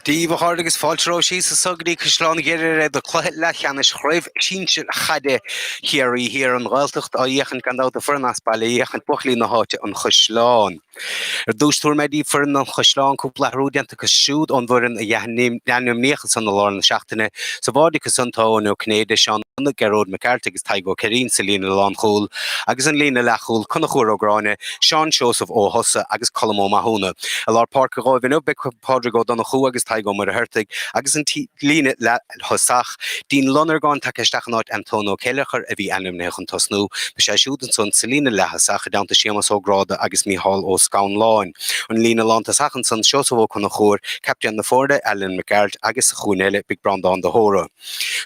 Díomh agus fáilteró síos sa sagaí Caisleán Ghriaire do Cluiche Leathcheannais Craobh Shinsir Caide Chiarraí here an Ghaeltacht a dhéchan gandát a furnas bailí dhéchan buchlí na háte an Caisleán. Dústúr médí furn an Caisleán cúpla rúdianta go siúd an bhuireann a dhéanam níochas an láir na seachtaine sa bhádaí go suntáin ó Caide seán na Geród McCart agus Taigo Kerry sa lína lán chúl agus an lína lechúil chuna chuair ó Gráine Seán Seosaf ó Hosa agus Colm ó Mahúna. A lár parc a gáibh in be Pádraig ó donna chu agus Taigo mar a hertig agus an lína le Hosach dín lonar gáin take stachanát Antonio Kellecher a bhí anam nechan tosnú be sé siúdan son sa lína le Hosach a dáanta Seamas ó Gráda agus Mícheál ó Scaun Láin. An lína lánta sachan son Seosaf ó chuna chuair Captain na Forde Ellen McCart agus chuúnéile Big Brandán de Hóra.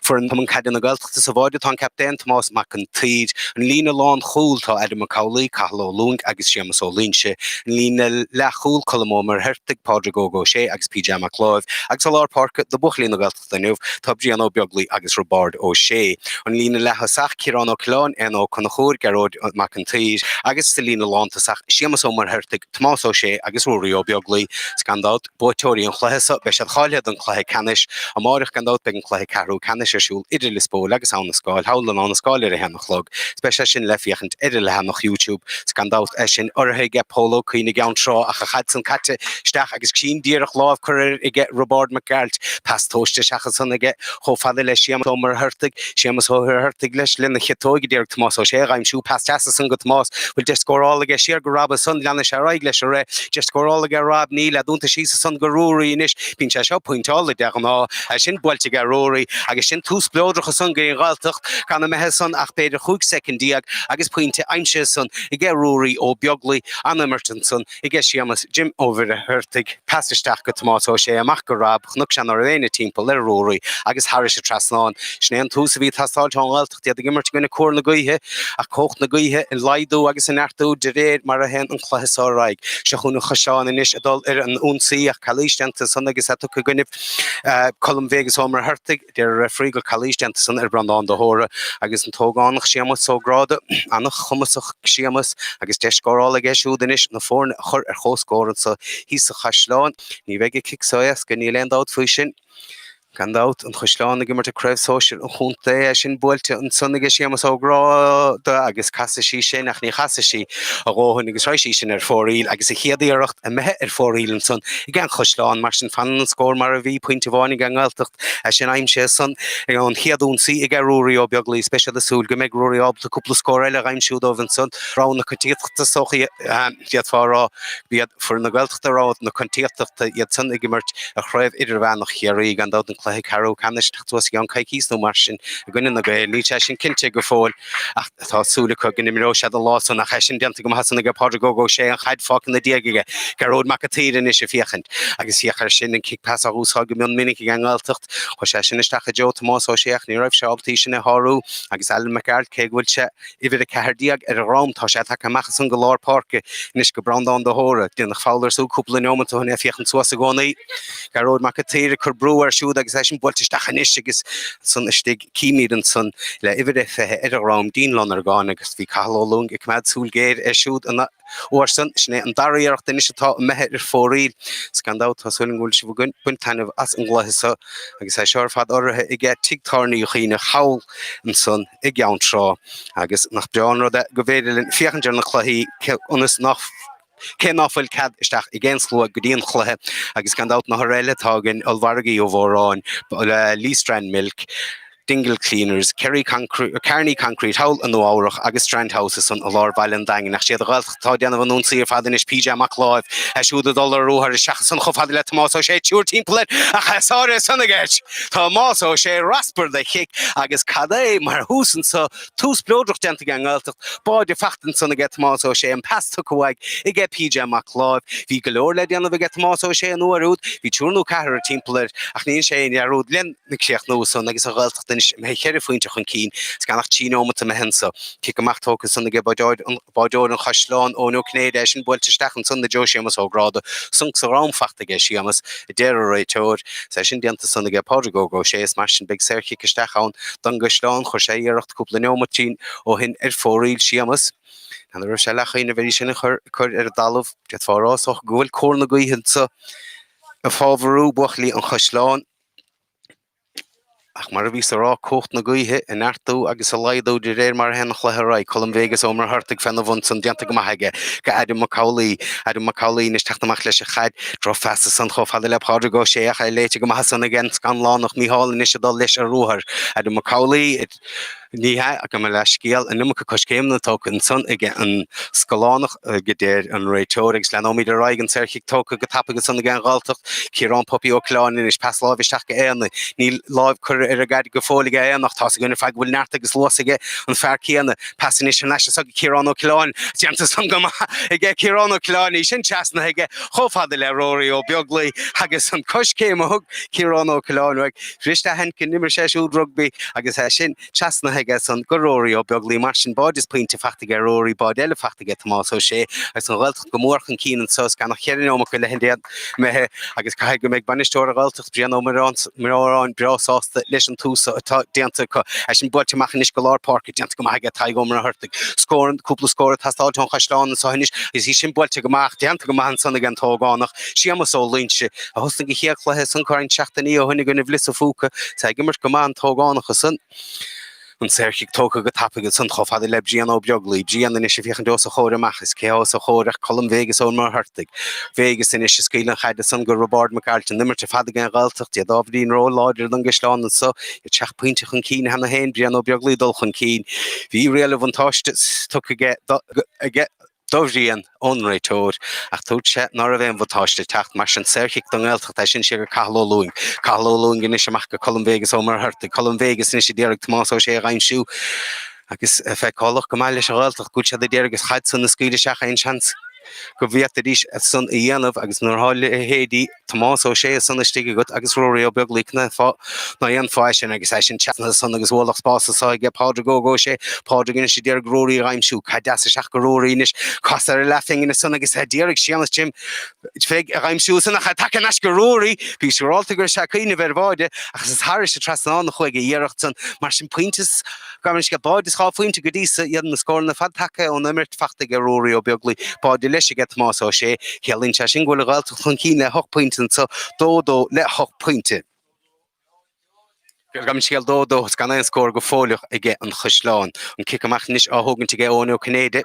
For an taman Caide na Ghaeltacht sa bháide tá Captain Tomás McIntyre an lína lán chúl tá Adam McCauley Cathal ó Lung agus Seamas ó Lynse an lína lechúil Colm ó mar hertig Pádraig ó sé agus PJ McLeod agus lár parc do buchlí na Ghaeltacht inniu tá Brian ó Beagley agus Robard ó sé an lína le Hosach Ciarán ó Clán ó chuna chuair Geród McIntyre agus sa lína lánta sach Seamas ó mar hertig Tomás ó sé agus Rory ó Beagley scandát buitóirí an chluiche be sé cháilead an Cluiche Canis a marach gandát be an Cluiche Carú Canis arsúil idir lispó agus an na scáil hálan an na scáil ar a henach log speise sin lefiachant idir le henach YouTube scandát sin orthe ge polo cuoine gan seo a chad san catte steach agus cín díarach láh chuir i get Robard McGalt pastóiste seachas san ige cho fada le Seamas ó mar hertig Seamas ó hertig leis lena chetóigi díarach Tomás ó sé aimsú pastasa san go Tomás bhfuil de scórálaige siar go rabba san lena Chiarraí leis ré just scórálaige rab níl a dúnta síos san go Rory inis bín sé seo pointála de an á sin builte ge Rory agus sin tús blódracha san go Ghaeltacht gan methe san ach beidir chuig secondíag agus pointe aimse san i ge Rory ó Beagley Anna Mertonson i ge Seamas Jim over a hertig pastisteach go Tomás ó sé amach go rab chnuc sean ar réine timppla le Rory agus Harris a trasnáin snéan tús a bhí tastáil an Ghaeltacht iad gimmart gona cuar na gaithe a cocht na gaithe in laidú agus in airtú de réad mar a hen an chluiche se chuna chasáin inis adul ar an únsaí ach chalísteanta san agus a tu gunibh Colm Vegas ó mar hertig der frígal chalísteanta san ar Brandán de Hóra agus an tógánach Seamas ó Gráda annach chumasach Seamas agus deiscórála geisiúd inis na fórne chur ar chóscóran sa hí sa Caisleán ní bheige kick soas go ní lendát fú sin gandát an Caisleán gimmart a Craobh social an chunta sin builte an sunnig Seamas ó Gráda agus casasí sin ach ní chasasí a róhann agus ráisí sin ar fóríl agus a chéadaíocht a methe ar fóríl an son i gan Caisleán mar sin fan an scór mar a bhí pointe bháinnig an Ghaeltacht sin aimse san an chéadúnsaí i g Rory ó Beagley speisial asúil go méid Rory ábla cúpla scór eile aimsiúd ó an son rána chutíochtta sochaí iad fárá bíad for na Ghaeltacht rád na contíochtta iad san gimmart a Craobh idir bheannach Chiarraí gandát an Cluiche Carú Canis tuas gan caicís nó mar sin a gine na Gael ní sin cinnte go fóil ach tásúla chu gine miró se a lásan a chesin deanta go hasanna go Pádraig ó sé an chaid fác na diaige Geród McIntyre in is a fiachant agus siachar sin an kick pass a húsá go mion minic gan Ghaeltacht chu sé sin isteach a Jo Tomás ó séach ní raibh se abtí sin a háú agus Ellen McCart céhfuil se idir a cehardiag ar a rám tá sé take amachchas an go lár parke nis go Brandán de Hóra dínach fáilir sú cúpla nómanta hunna fiochan suas a gcónaí Geród McIntyre chur brú ar siúd agus sin builteisteach inis agus san istig cíimiid an san le idir fethe ar a rám dín lonar gáin agus bhí Cathal ó Lung ag mad súl géir ar siúd an ó san sné an daríocht in isitá methe ar fóríl scandát tá súling bhfuil si bhún buntainmh as an gluiche agus é seir fad orthe i gé tigtarnaí chéine chawl an san i gceann seo agus nach breanra go bhéidir fiochan na chluichí ionas nach Ken áfuil cad isteach i ggéanslú go dtíon chluiche agus gandát na réile tágan olhargaí ó bhórán Lee Strand Milk Dingle Cleaners, Kerry Concrete, Kearney Concrete, Howl and the Aurach, Agus Strand Houses on Lord Valen Dang, and actually the Ghaeltacht Tadian of an Unsi Fadinish PJ McLeod, as you the dollar row her Shachson Hofadlet Tomaso She, your team play, a sorry Sonagach, Tomaso She, Rasper the Hick, Agus Caide, Marhusen, so two splodrich gentigang Ghaeltacht, Boy de Fachten Sonaget Tomaso She, and Pass took away, I get PJ McLeod, Vigalor Ledian of a get Tomaso She, and Noarud, Vichurno Carrer team play, Achnin She, and Yarud Len, Nick no son, like a Ghaeltacht. Mé chéir faointe chun cín scanach tíómata me hensa kick amachtógus san ge báideir an Caisleán ó nó Caide sin builte stachan san na Jo Seamas ó Gráda sunk sa rámfachta ge Seamas I déir réiteir sé sin dianta san ge Pádraig ó sé mar sin big serchi stachán don Caisleán chu sé iirecht cúpla neomatín ó hin ar fóríl Seamas an ra se lechaine bhí sinna chur dalamh de fárásach gohfuil córna gaohansa a fábharú buachlí an Caisleán ach mar a bhí rá cocht na gaothe in airtú agus a laidú de réir mar hen chlutheraid colm Vegas ó mar hartig fan a bhaint san dianta go maithaige go Adam Macaulay is teachtamach leis a chaid dro festa san chofhada le páidir go sé a léite go maitha san agin scanlánach Mícheál is dá leis a ruthar Adam Macaulay níthe a go me leis scéal a numach coscéimna tóca an san ige an scalánach go déir an réiteoir agus leanóí de raig an serchiigh tóca go tappa go san a Ghaeltacht Ciarán Popi ó Chláin is pas lábh isteach go éanna ní lábh chur ar a gaiid go fólaige éannach tá gona feag bhfuil neart agus luasaige an fear céanna passan is leis a Ciarán ó Chláin dianta san go ige Ciarán ó Chláin í sin teasna ige chofhada le róirí ó beaglaí agus an coscéim a thug Ciarán ó Chláin ag riste hen cin nimar sé siúd rugby agus sin teasna ige san goróirí ó beaglaí mar sin bád is pointe fachtaige róirí bád eile fachtaige Tomás ó sé agus an Ghaeltacht go mórchan cían sos gan nach cheanóach go le hen methe agus cai go méid banisteir a Ghaeltacht brian ó marrán breásásta leis an túsa atá déanta sin buirte machchan is go lápáirca déanta go maithaige taig ó mar a thuirrtaigh scóran cúpla scóra tátáil an Caisleán sa hanis is hí sin buirte go maach déanta go maithan sanna an tógánach siamas ó líntse a thusna go chéachluthe san cáin seachtaí ó thunig gona bhlis a fúca sa gimar go maithan tógánach a san an serchiigh tóca go tappaige san chofhada le brian ó beaglaí brian is bhíchan dos a chóir amach is cé a chóireach colm Vegas ó mar thuirrtaigh Vegas in is scílan chaide san go Robert McCartan nimar te fada gan Ghaeltacht de dábhrín ró láidir an Caisleán so i teach pointe chun cín hena héin brian ó beaglaí dul chun cín hí réile bhatáiste tucha dóhríon ónréiteóir ach tút sé ná a bhéon bhatáiste techt mar sin serchiigh don Ghaeltacht sin sé gur Cailóún gin is amach go colm Vegas ó mar thuirrtaigh colm Vegas in is déarach Tomás ó sé aimimsú agus feicáach go maiile leis a Ghaeltacht gúil sé déar agus chaid san na scúile seach ein chans go bhíochtta dís san i dhéanamh agus nuair hála héadí Tomás ó sé sanna stigige gut agus róirí ó beaglaí na dhéon fáis sin agus sin teanna san agus bhlach spása ige páidir go sé páidir gine sé déar róirí aimimsú cai deasa seach go róirínis cosar a lefing ina san agus déarach sianas Jim fé aimimsú sanna cha take neis go róirí bhí seráilta gur se chuoine bhar báide agus is thir sé trasán na chuige dhéirecht san mar sin pointes gaman go báid is chá foiointe go dísa iad na scóir na fad take ó imirt fachta go róirí ó beaglaí páidir leis go Tomás ó sé cheann se sin ghfuil a Ghaeltacht chun cín le 8 pointe so dódó le 8 pointe. Gam sial dódó gan ein scór go fóliach ige an Caisleán an kick amach níos áthógant ige ónú Caide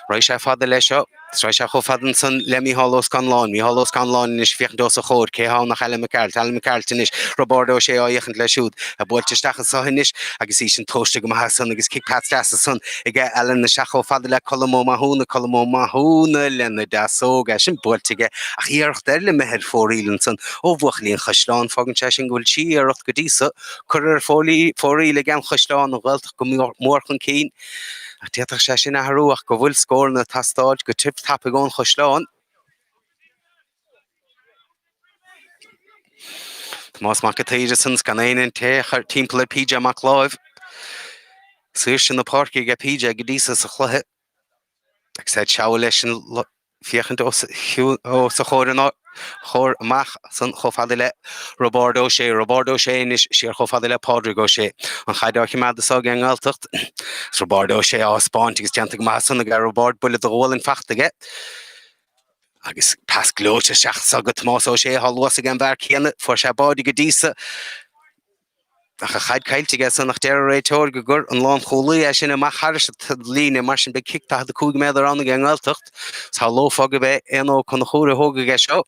Ra sé fada lei seo Sra se cho fadan san le Mícheál Scanlán is fiochan dos a chóir cé há nach Ellen McCartan is Robert ó sé áiechant le siúd a builte stachas sa hinis agus í sin tóiste go maithe san agus kick pat deasa san ige Ellen na seach fada le colmó mathúna lena dasóga sin builtige ach íarcht le meher fórílan san ó bhuachlíon Caisleán fagan se sin ghfuil tíarcht go dísa chur fóríle gan Caisleán ó Ghaeltacht go mórchan cín a tíach sé sin athruach go bhfuil scór na tastáid go tip tappa gón Caisleán. Tomás McAteer san gan éanaan timppla PJ McLeod. Suir sin na páirci go PJ go dísa sa chluthe. Ag sé teabhar leis sin fiochan ó sa chóir chóir amach san chofhada le Robert ó sé is siar chofhada le Pádraig ó sé an chaidir chiimead sa gan Ghaeltacht Robert ó sé á Spáint agus teanta go maithe sanna go Robert buile do ghóil in fachtaige agus pas glóte seach sa go Tomás ó sé há luasa gan bhar chéanna fuair sé báide go dísa ach a chaid cailteige san nach deir réiteoir go gur an lán cholaí sin amach thar líne mar sin be kickta de 2 méadar anna gan Ghaeltacht sa lófa go bheith éó chun na chóra thóga seo.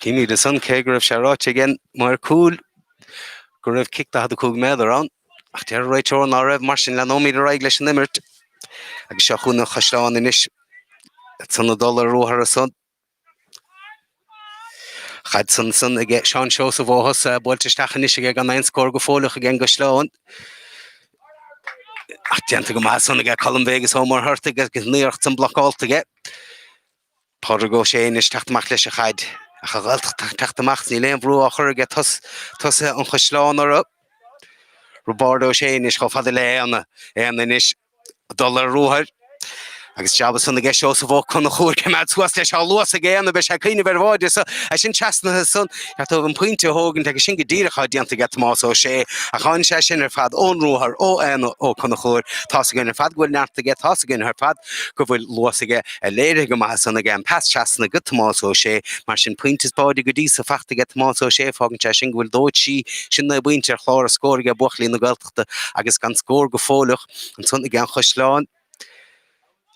Cíní de san cé go raibh sé ráite igen mar cúil go raibh kickta de 2 méadar an ach deir réiteoir ná raibh mar sin leanóí de raig leis an imirt agus seo chun na Caisleán inis san na dul róthar a san chaid san ige seán seo sa bhóthas builte stachan is ige gan ein scór go fólaach igen Caisleán ach déanta go maithe san ige colm Vegas ó mar thuirrtaigh agus níocht san blocáltaige Pádraig ó sé is teachtamach leis a chaid a Ghaeltacht teachtamach ní léon bhrú a chur ige tusa an Caisleán ar Robert ó sé is chofhada le éana is dul róthar agus jobba sanna g seo sa bh chuna chóir cead suas leis luas a ggéanana be se chuine bhráide so a sin teasna san tá an pointinte hógan ag sin go ddíirecha dianta get más ó sé a chaáin sé sin ar fad ónrúthar ó an ó chuna chóir tá gin ar fad ghfuil neartta get tá gin ar fad go bhfuil luasaige a léire go maithe sanna g an pas teasna go más ó sé mar sin pointas báide go dtí sa fachta get más ó sé fágan te sin bhfuil dóid si sin na buinte ar chlár a scóir a buchlíí na Ghaeltachta agus gan scór go fólach an sunna g an Caisleán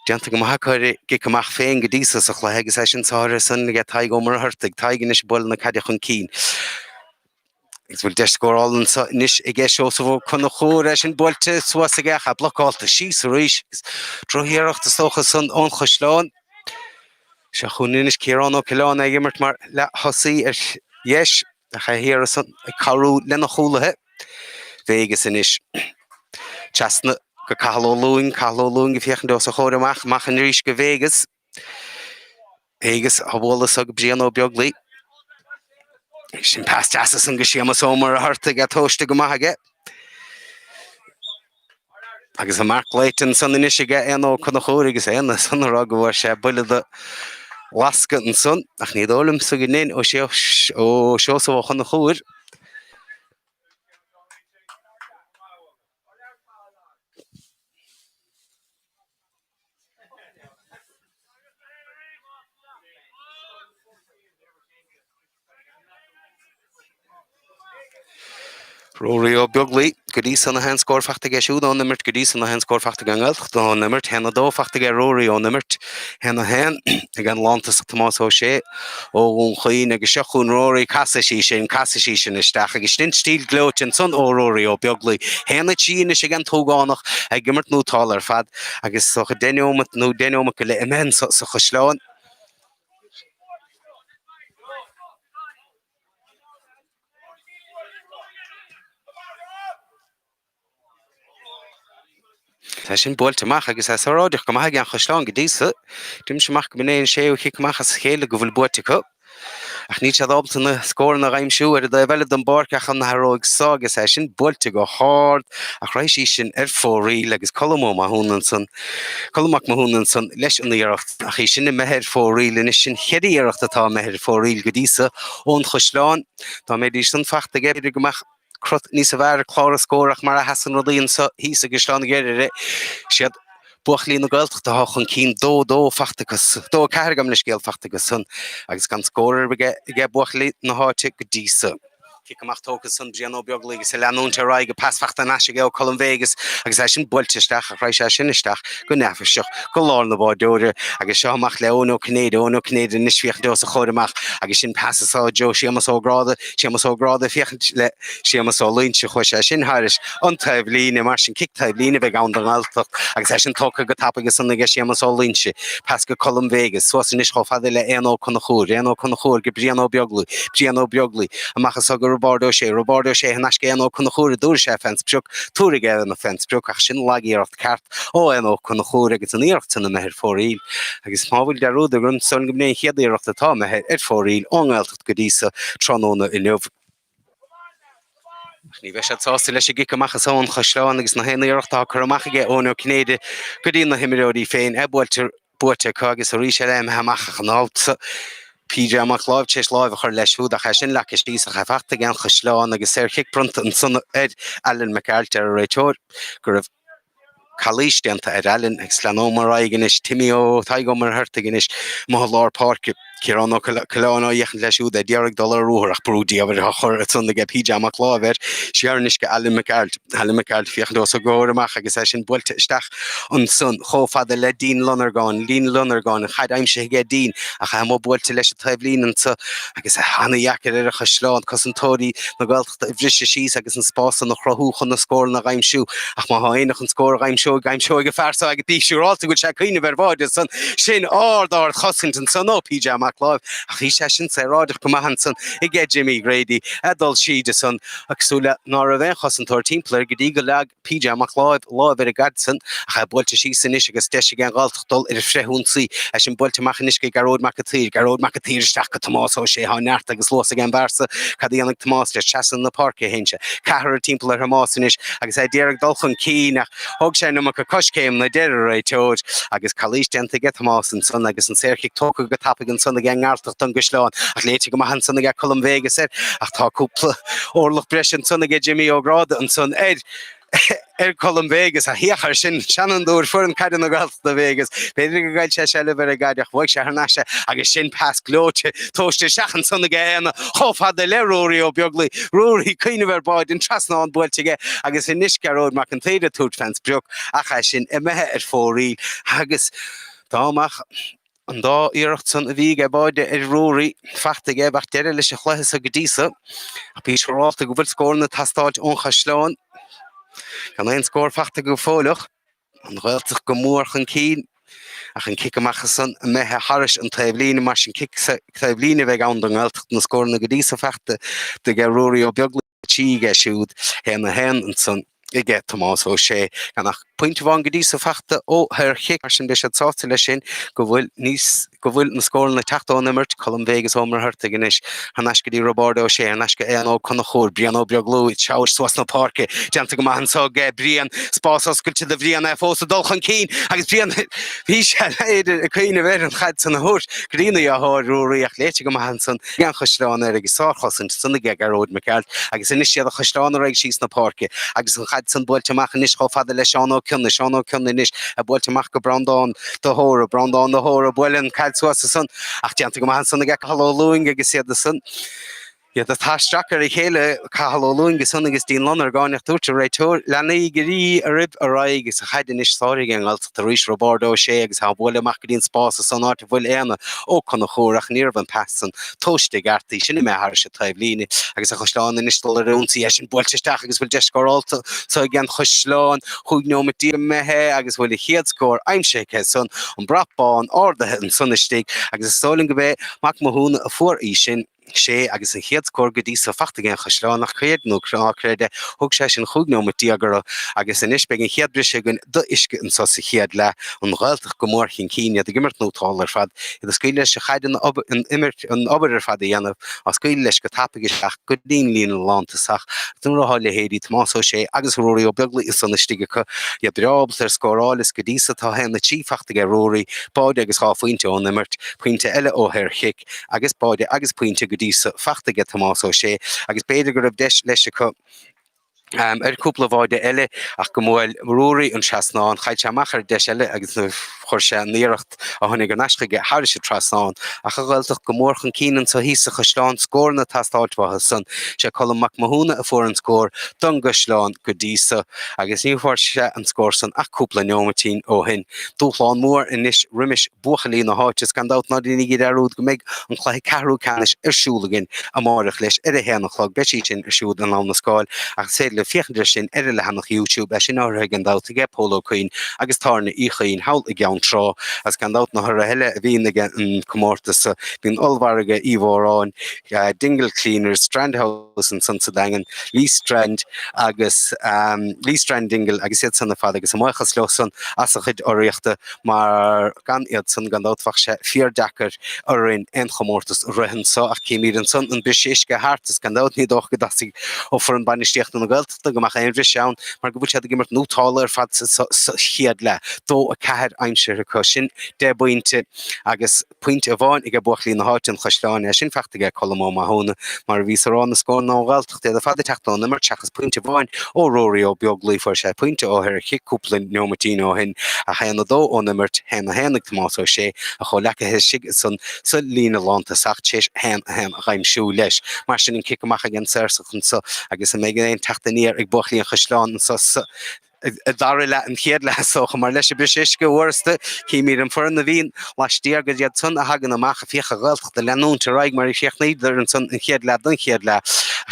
Dianta go maithcóir gicamach féin go dísa sa chluithe agus é sin sáir sanna g taig ó mar thuirtaigh taigen is bol na caiide chun cín. Gus bhfuil deis scórálan níos i g seo sa bh chuna chóir é sin builte suas a gcha blocáilta síos a ríis droíireachta socha san ón Caisleán. Se chunínis Chiarrán ó Caisleán ag immert mar le thosaí ar dheis a chahiar san carú lena chúlathe. Végus inis teasna go cailólúin go fiochan dó a chóir amach machchan ríis go Végus. Végus habholalas a go brian ó beaglaí. Sin pas teasa san go siamas ómar a thuirtaigh a tóiste go maithaige. Agus a Mark Leighton san inis ige an ó chuna chóir agus éana san rá go bhfuir sé buile lasca an son ach ní dólam sa gnéin ó seo sa bh chuna chóir. Rory ó beaglaí go dtí sanna hen scóirfachta g siúd an nimmert go dtí sanna hen scóirfachta an Ghaeltacht an nimmert hena dófachta g Rory ó nimmert hena hen ag an lantas Tomás ó sé ó ún chuoine agus seachún Rory Caisleán sin isteach agus snin stíl glóitin son ó Rory ó beaglaí hena tíine sé an tógánach ag gimmert nótáil ar fad agus socha déineomat nó déineomat go le imen sa Caisleán. Tá sin builteach agus é ráideach go maithe an Caisleán go dísa, Dim semach go mnéon séú chiicach as chéile go bhfuil buirtecha. Ach ní sé ábalta na scóir na raimsú ar a bheile don barcach an nathróig ságus é sin builte go háard ach rééis sin ar fóraí agus colmó húnan san colmach húnan san leis an íirecht ach í sinna metheir fóraí is sin cheadíirecht atá metheir fóraí go dísa ón Caisleán Tá méidir san fachta géidir gomach crut níos a bhar chlár a scórach mar a hasan rodíon sa hísa Caisleán Ghriaire siad buchlíí na Ghaeltachta chun cín dó fachtagus dó cairgam leis géal fachtagus san agus gan scóir ige buchlíí na háite go dísa. Ciamach tógus san brian ó beaglaí agus leanún Chiarraí go pasfachta naise go Colm Végus agus é sin builteisteach a chraéis sé sinisteach go nefisteach go lár na báidúire agus seoach le ónó Caide nisfiocht dó a chóireach agus sin passá Jo siamas ógráda fiochant le siamas ó línse chu sé sin háiris an taimhlíne mar sin kictaimhlíne bheith an an Ghaeltacht agus é sin tócha go tapagus san ige siamas ó línse pas go Colm Végus suas níos chofada le éó chuna chóir go brian ó beaglaí amachchas go Robardo sé hanas an ó chuna chóir dúr sé fens beag túra ge an fens beag ach sin lagíocht ceart ó an ó chuna chóir agus an íocht sanna metheir fóraí agus mábhfuil deúda runn son go mnéon chiaadíocht atá metheir ar fóraí ón Ghaeltacht go dísa tróna in nuamh. Ní bheith sé tásta leis gicamachchas ón Caisleán agus na héanaíocht tá chuachige ónó Caide go dtí na himimeóí féin buirte agus a rí sé léim haachcha an áta PJ amach láimh tééis láimh chur leisúd a cha sin leis tí a chafachta gan Caisleán agus sé chiicpront an sunna Alan McAlter a réiteir go raibh chalíis déanta ar Alan ag sleanómarrá inis Timío taigomar thuirta inis má lár park Chiarrán ó Caisleán á dhéchan leisúd a $10 rúthach brúdí a bhar chur sunna go PJ amach láimh searnis go Alan McAlter fiochan dó a ggóramach agus é sin builte isteach an sun chófada le dín lunargáin chaid aimse ige dín a cha mó builte leis a taimhlín an sa agus a hana dheicear ar a Caisleán cos an tóirí na Ghaeltachta i bhrise síos agus an spásan na chrathú chun na scóir na raimsú ach má haonach an scóir raimsú go fearsa a go dtíisiúráilta go sé chuoine bhar san sin ádár chosint an san ó PJ amach láimh a chi sé sin sé ráideach go maithan san i ggé Jimmy Grady adul siad san agsúla ná a bheith chos an tóir timpplair go dtí go leag PJ amach láimh ar a gad san a cha builte sí san is agus deise gan Ghaeltachtdul ar a fréithúnsaí a sin builte machchan is go Ghród Macatír isteach go Tomás ó sé há neart agus los gan bharsa cad dhéanamh Tomás le teasan na parca hénse cethir timppla ar Tomás is agus é déarach dul chun cí nach thug sé ma go coscéim na deire ré teóid agus Cluiche denta get más an son agus an séirchiigh tóca go tapig an sonna ge ngáilteach an Ghaisleán ach léite go han sonna ge Colm Vegas ach tá cúpla orlach breis an sonna ge Jimmy O'Grada an son Colm Vegas a hiachar sin Shannon dúr fu an caidan na Ghiltacht Vegas beidir go gaid se selle ver a gaideach bhaig se harnáise agus sin pas glóte tóiste seachan sonna géna chofhad de leróí ó beaglaí rúí cuine ver baid in trasná an builtige agus in niscaróid mac an téide túd fans breog acha sin imethe fórí agus dámach an dá iirecht san a bhí baide rúí fachta ge bach deire leis a chluchas a godísa a bí ráta go bhfuil scór na tastáid ón Caisleán Gan ein scór fachta go fólach an Ghaeltacht go mórchan cín ach an kick amachchas san methe haris an taobhlíne mar sin kick taobhlíne bheith an don Ghaeltacht na scór na godísa fachta de ge rúí ó beagla tíige siúd hen an san ige Tomás ó sé gan nach pointe bháin godísa fachta ó her chick mar sin leis a sáta lei sin go bhfuil na scór na teachtáin imirt Colm Vegas ómar hurta ganis han ascadí Robardo ó sé an asca éanó chuna chóir brian ó beaglú teir suas na parke deanta go maithan só ge brian spás oscailte de bhrian fós a dulchan cín agus brian hí se éidir a chuoine bhéir an chaid san na thuirt grína a thir rúí ach léite go maithan san gan Caisleán agus sáchas an sanna ge garóid me ceart agus inis siad a Caisleán a raig síos na parke agus an chaid san builteach inis cho fada le seán ó cynna inis a builteach go brandán do hóra builin caid suas a san ach deanta go maithan sanna ge chalólúing agus siad a san Ja dat hastrakker chéle cahalóún gus son agus dín lonar gáinach túte réitúr lenaí gurí a rib a raig gus a chaidir is sáige an alt a ríis Robardo sé agus ha bhile amach dín spás a san áte bhfuil éana ó chuna chórach níirban pesan tóiste gartaí sinna me har se taobhlíne agus a Caisleán in istal a rúnsaí sin builteisteach agus bhfuil deiscárálta so gan Caisleán chuignómatí methe agus bhfuil chéadscór aimséiche son an brapáin ádathe an sunnaistigh agus sólinn go bheith mac mothúna a fuór í sin sé agus an chéadscór godísa fachta gan Caisleán nach chuadnú creide thug sé sin chuignómatí agara agus in isbe an chéadbrise gon do isce an so sa chéad le an Ghaeltacht go mór chin cíine de gimmert nótáil fad i a scuil leis a chaidan an obair fad a dhéanamh a scuil leis go tapaigeach go dín líon lántasach dún ráile héadí Tomás ó sé agus róí ó beagla is sanna stigecha iad rábal ar scórálas godísa tá hen na tífachta ge róí báide agus há faointe ón imirt puinte eile ó thir chic agus báide agus puinte godísa fachta ge Tomás ó sé agus beidir go raibh deis leis go cúpla bháide eile ach go mhfuil rúí an trasnáin chaid se machar deis eile agus chuir sé níirecht a tháinig an ascaige háir se trasnáin ach a Ghaeltacht go mórchan cínan sa hí a Caisleán scór na tastáiltmhatha san sé Colm mac mothúna a fuór an scór don Caisleán go dísa agus níomhhair se an scór san ach cúpla neomatín ó hin dúchláán mór inis riimiis buchalí na háite gan dát ná daoine iad arúd go méid an chluiche ceathrú canis arsúlagin a márach leis ar a héanachlog beití sin arsúd an lá na scáil ach sé le fiechandre sin le hannach YouTube sin áthraigh an dát ige polo cuoin agus tána íchaín hawl i gceann trá as gan dát na thur a heile a bhíon an comórtas bhíon olmharige íomhráin dingle cleaners Strandhouse an san sa dagan Lee Strand agus Lee Strand dingle agus iad sanna fad agus amachchas lesan as a chud áíochta mar gan iad san gan dátfach sé fíor dachar arin an chomórtas rihan sa ach cíimíad an san an bisisce hartas gan dát ní dóch go dasig ó for an bainisteocht na Ghaeltacht go mach éimhre seán mar go bhfuil sé gimmert nótáil ar fad chiad le dó a ceithir aimseir a sin de buinte agus puinte a bháin ag buachlí na háit an Caisleán sin fechtaige Colm ó mathúna mar ví arán na scór ná Ghaeltacht de fada teachtáin mar teachas puinte bháin ó róí ó beaglaí for sé puinte ó thir chiúpla neomatí ó hin a chéanna dó ó nimmert hena hénig Tomás ó sé a cho lecha si san sa lína lánta sacht séis hen a raimsú leis mar sin in kick amach gan sersachan sa agus a mé éon teachtaníir ag buachlí an Caisleán sa dar le an chéad le socha mar leis bisisce uirsta cíimíad an foran na bhíon leistíar go iad sun a hagan amach a fiocha Ghaeltacht de leanúnta raig mar fiochnaíidir an sun an chéad le don chéad le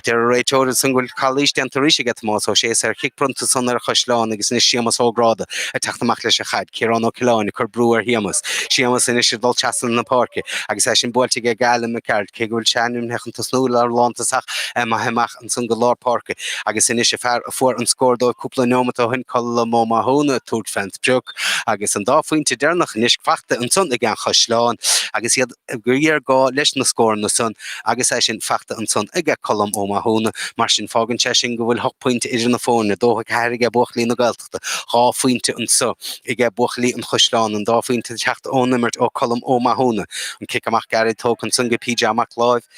de réitóir san bhfuil Cluiche dentaríise get Tomás ó sé ar chiicprunta san ar Caisleán agus ní siamas ógráda a teachtamach leis a chaid Chiarraí ó Chiarraí chur brúar hiamas siamas in is dul teastal na parke agus é sin builte ge gaile me ceart ché bhfuil seanúm hechan tasnúil ar lántasach a heach an san go lár parke agus in is fear a fuór an scórdó cúpla nómata Colm ó mathúna túd fans breog agus an dáfuointe dénach níos fachta an son ag an Caisleán agus iad Ghriaire gá leis na scór na son agus é sin fachta an son ige Colm ó má húna mar sin fágan te sin go bhfuil 8 pointe idir na fóna dócha Caide ige buachlí na Ghaeltachta gá fointe an so ige buachlí an Chiarraí an dá fointe techt ónimmert ó colm ó má húna an kick amach Gary tócan sun go PJ amach live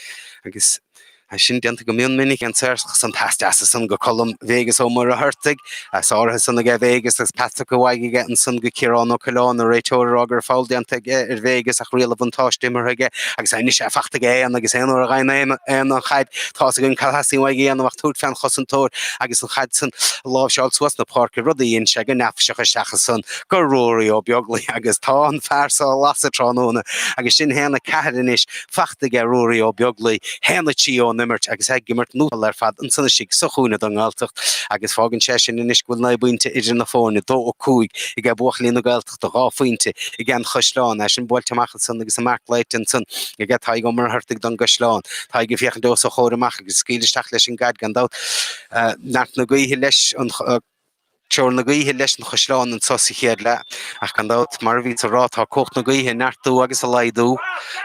agus sin dianta go mion minic an seirch san pasta san go colm Vegas ó mar a hurtig as ára san a Vegas as pasta go waige get an sun go Chiarraí ó Caisleán a réitor agur fáil dianta Vegas ach rialah an táistimmer aige agus aine sé fachta gé an agus éanú a gaine an chaid tá a gon calhasí waige an bhacht túd fan chosantóir agus an chaid san láh seáil suas na parka rudaí in se go nefseach isteach san go róirí ó beaglaí agus tá an fearsa lasa tránóna agus sin héna caidinis fachta ge róirí ó beaglaí héna tí ó nimmert agus ag gimmert núpal fad an sanna sig so chúna don Ghaeltacht agus fágan sé sin inis bhfuil na buinte idir na fóna dó ó cúig i g buachlí na Ghaeltacht a gá fointe i g an Chiarraí sin bhailte machchan san agus a mark leitin san i g tá go mar hurtig don Caisleán tá go fiochan dós a chóramach agus scílisteach leis an gaid gan dát nart na gaotha leis an Teor na gaotha leis an Chiarraí an sosa chéad le ach gan dát mar bhí a rátá cocht na gaotha neartú agus a laidú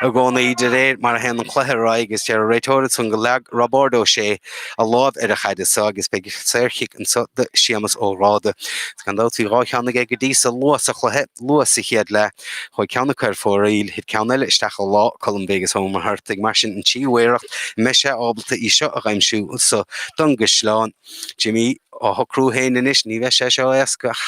a gcóna idir réir mar a hen an Chiarraí agus tear a réitóra san go leag Robordo sé a láb ar a chaide sa agus be séirchic an so de siamas ó ráda gan dát bhí rácheanna ag go díos a luas a chluhe luas a chéad le chuid ceanna chuir fóraíl hit ceanna le isteach a lá colm Vegas ó mar hurtig mar sin an tíhhéireacht me sé ábalta isio a gaimsú so don Caisleán Jimmy ó thocrú héin inis ní bheith sé seo escach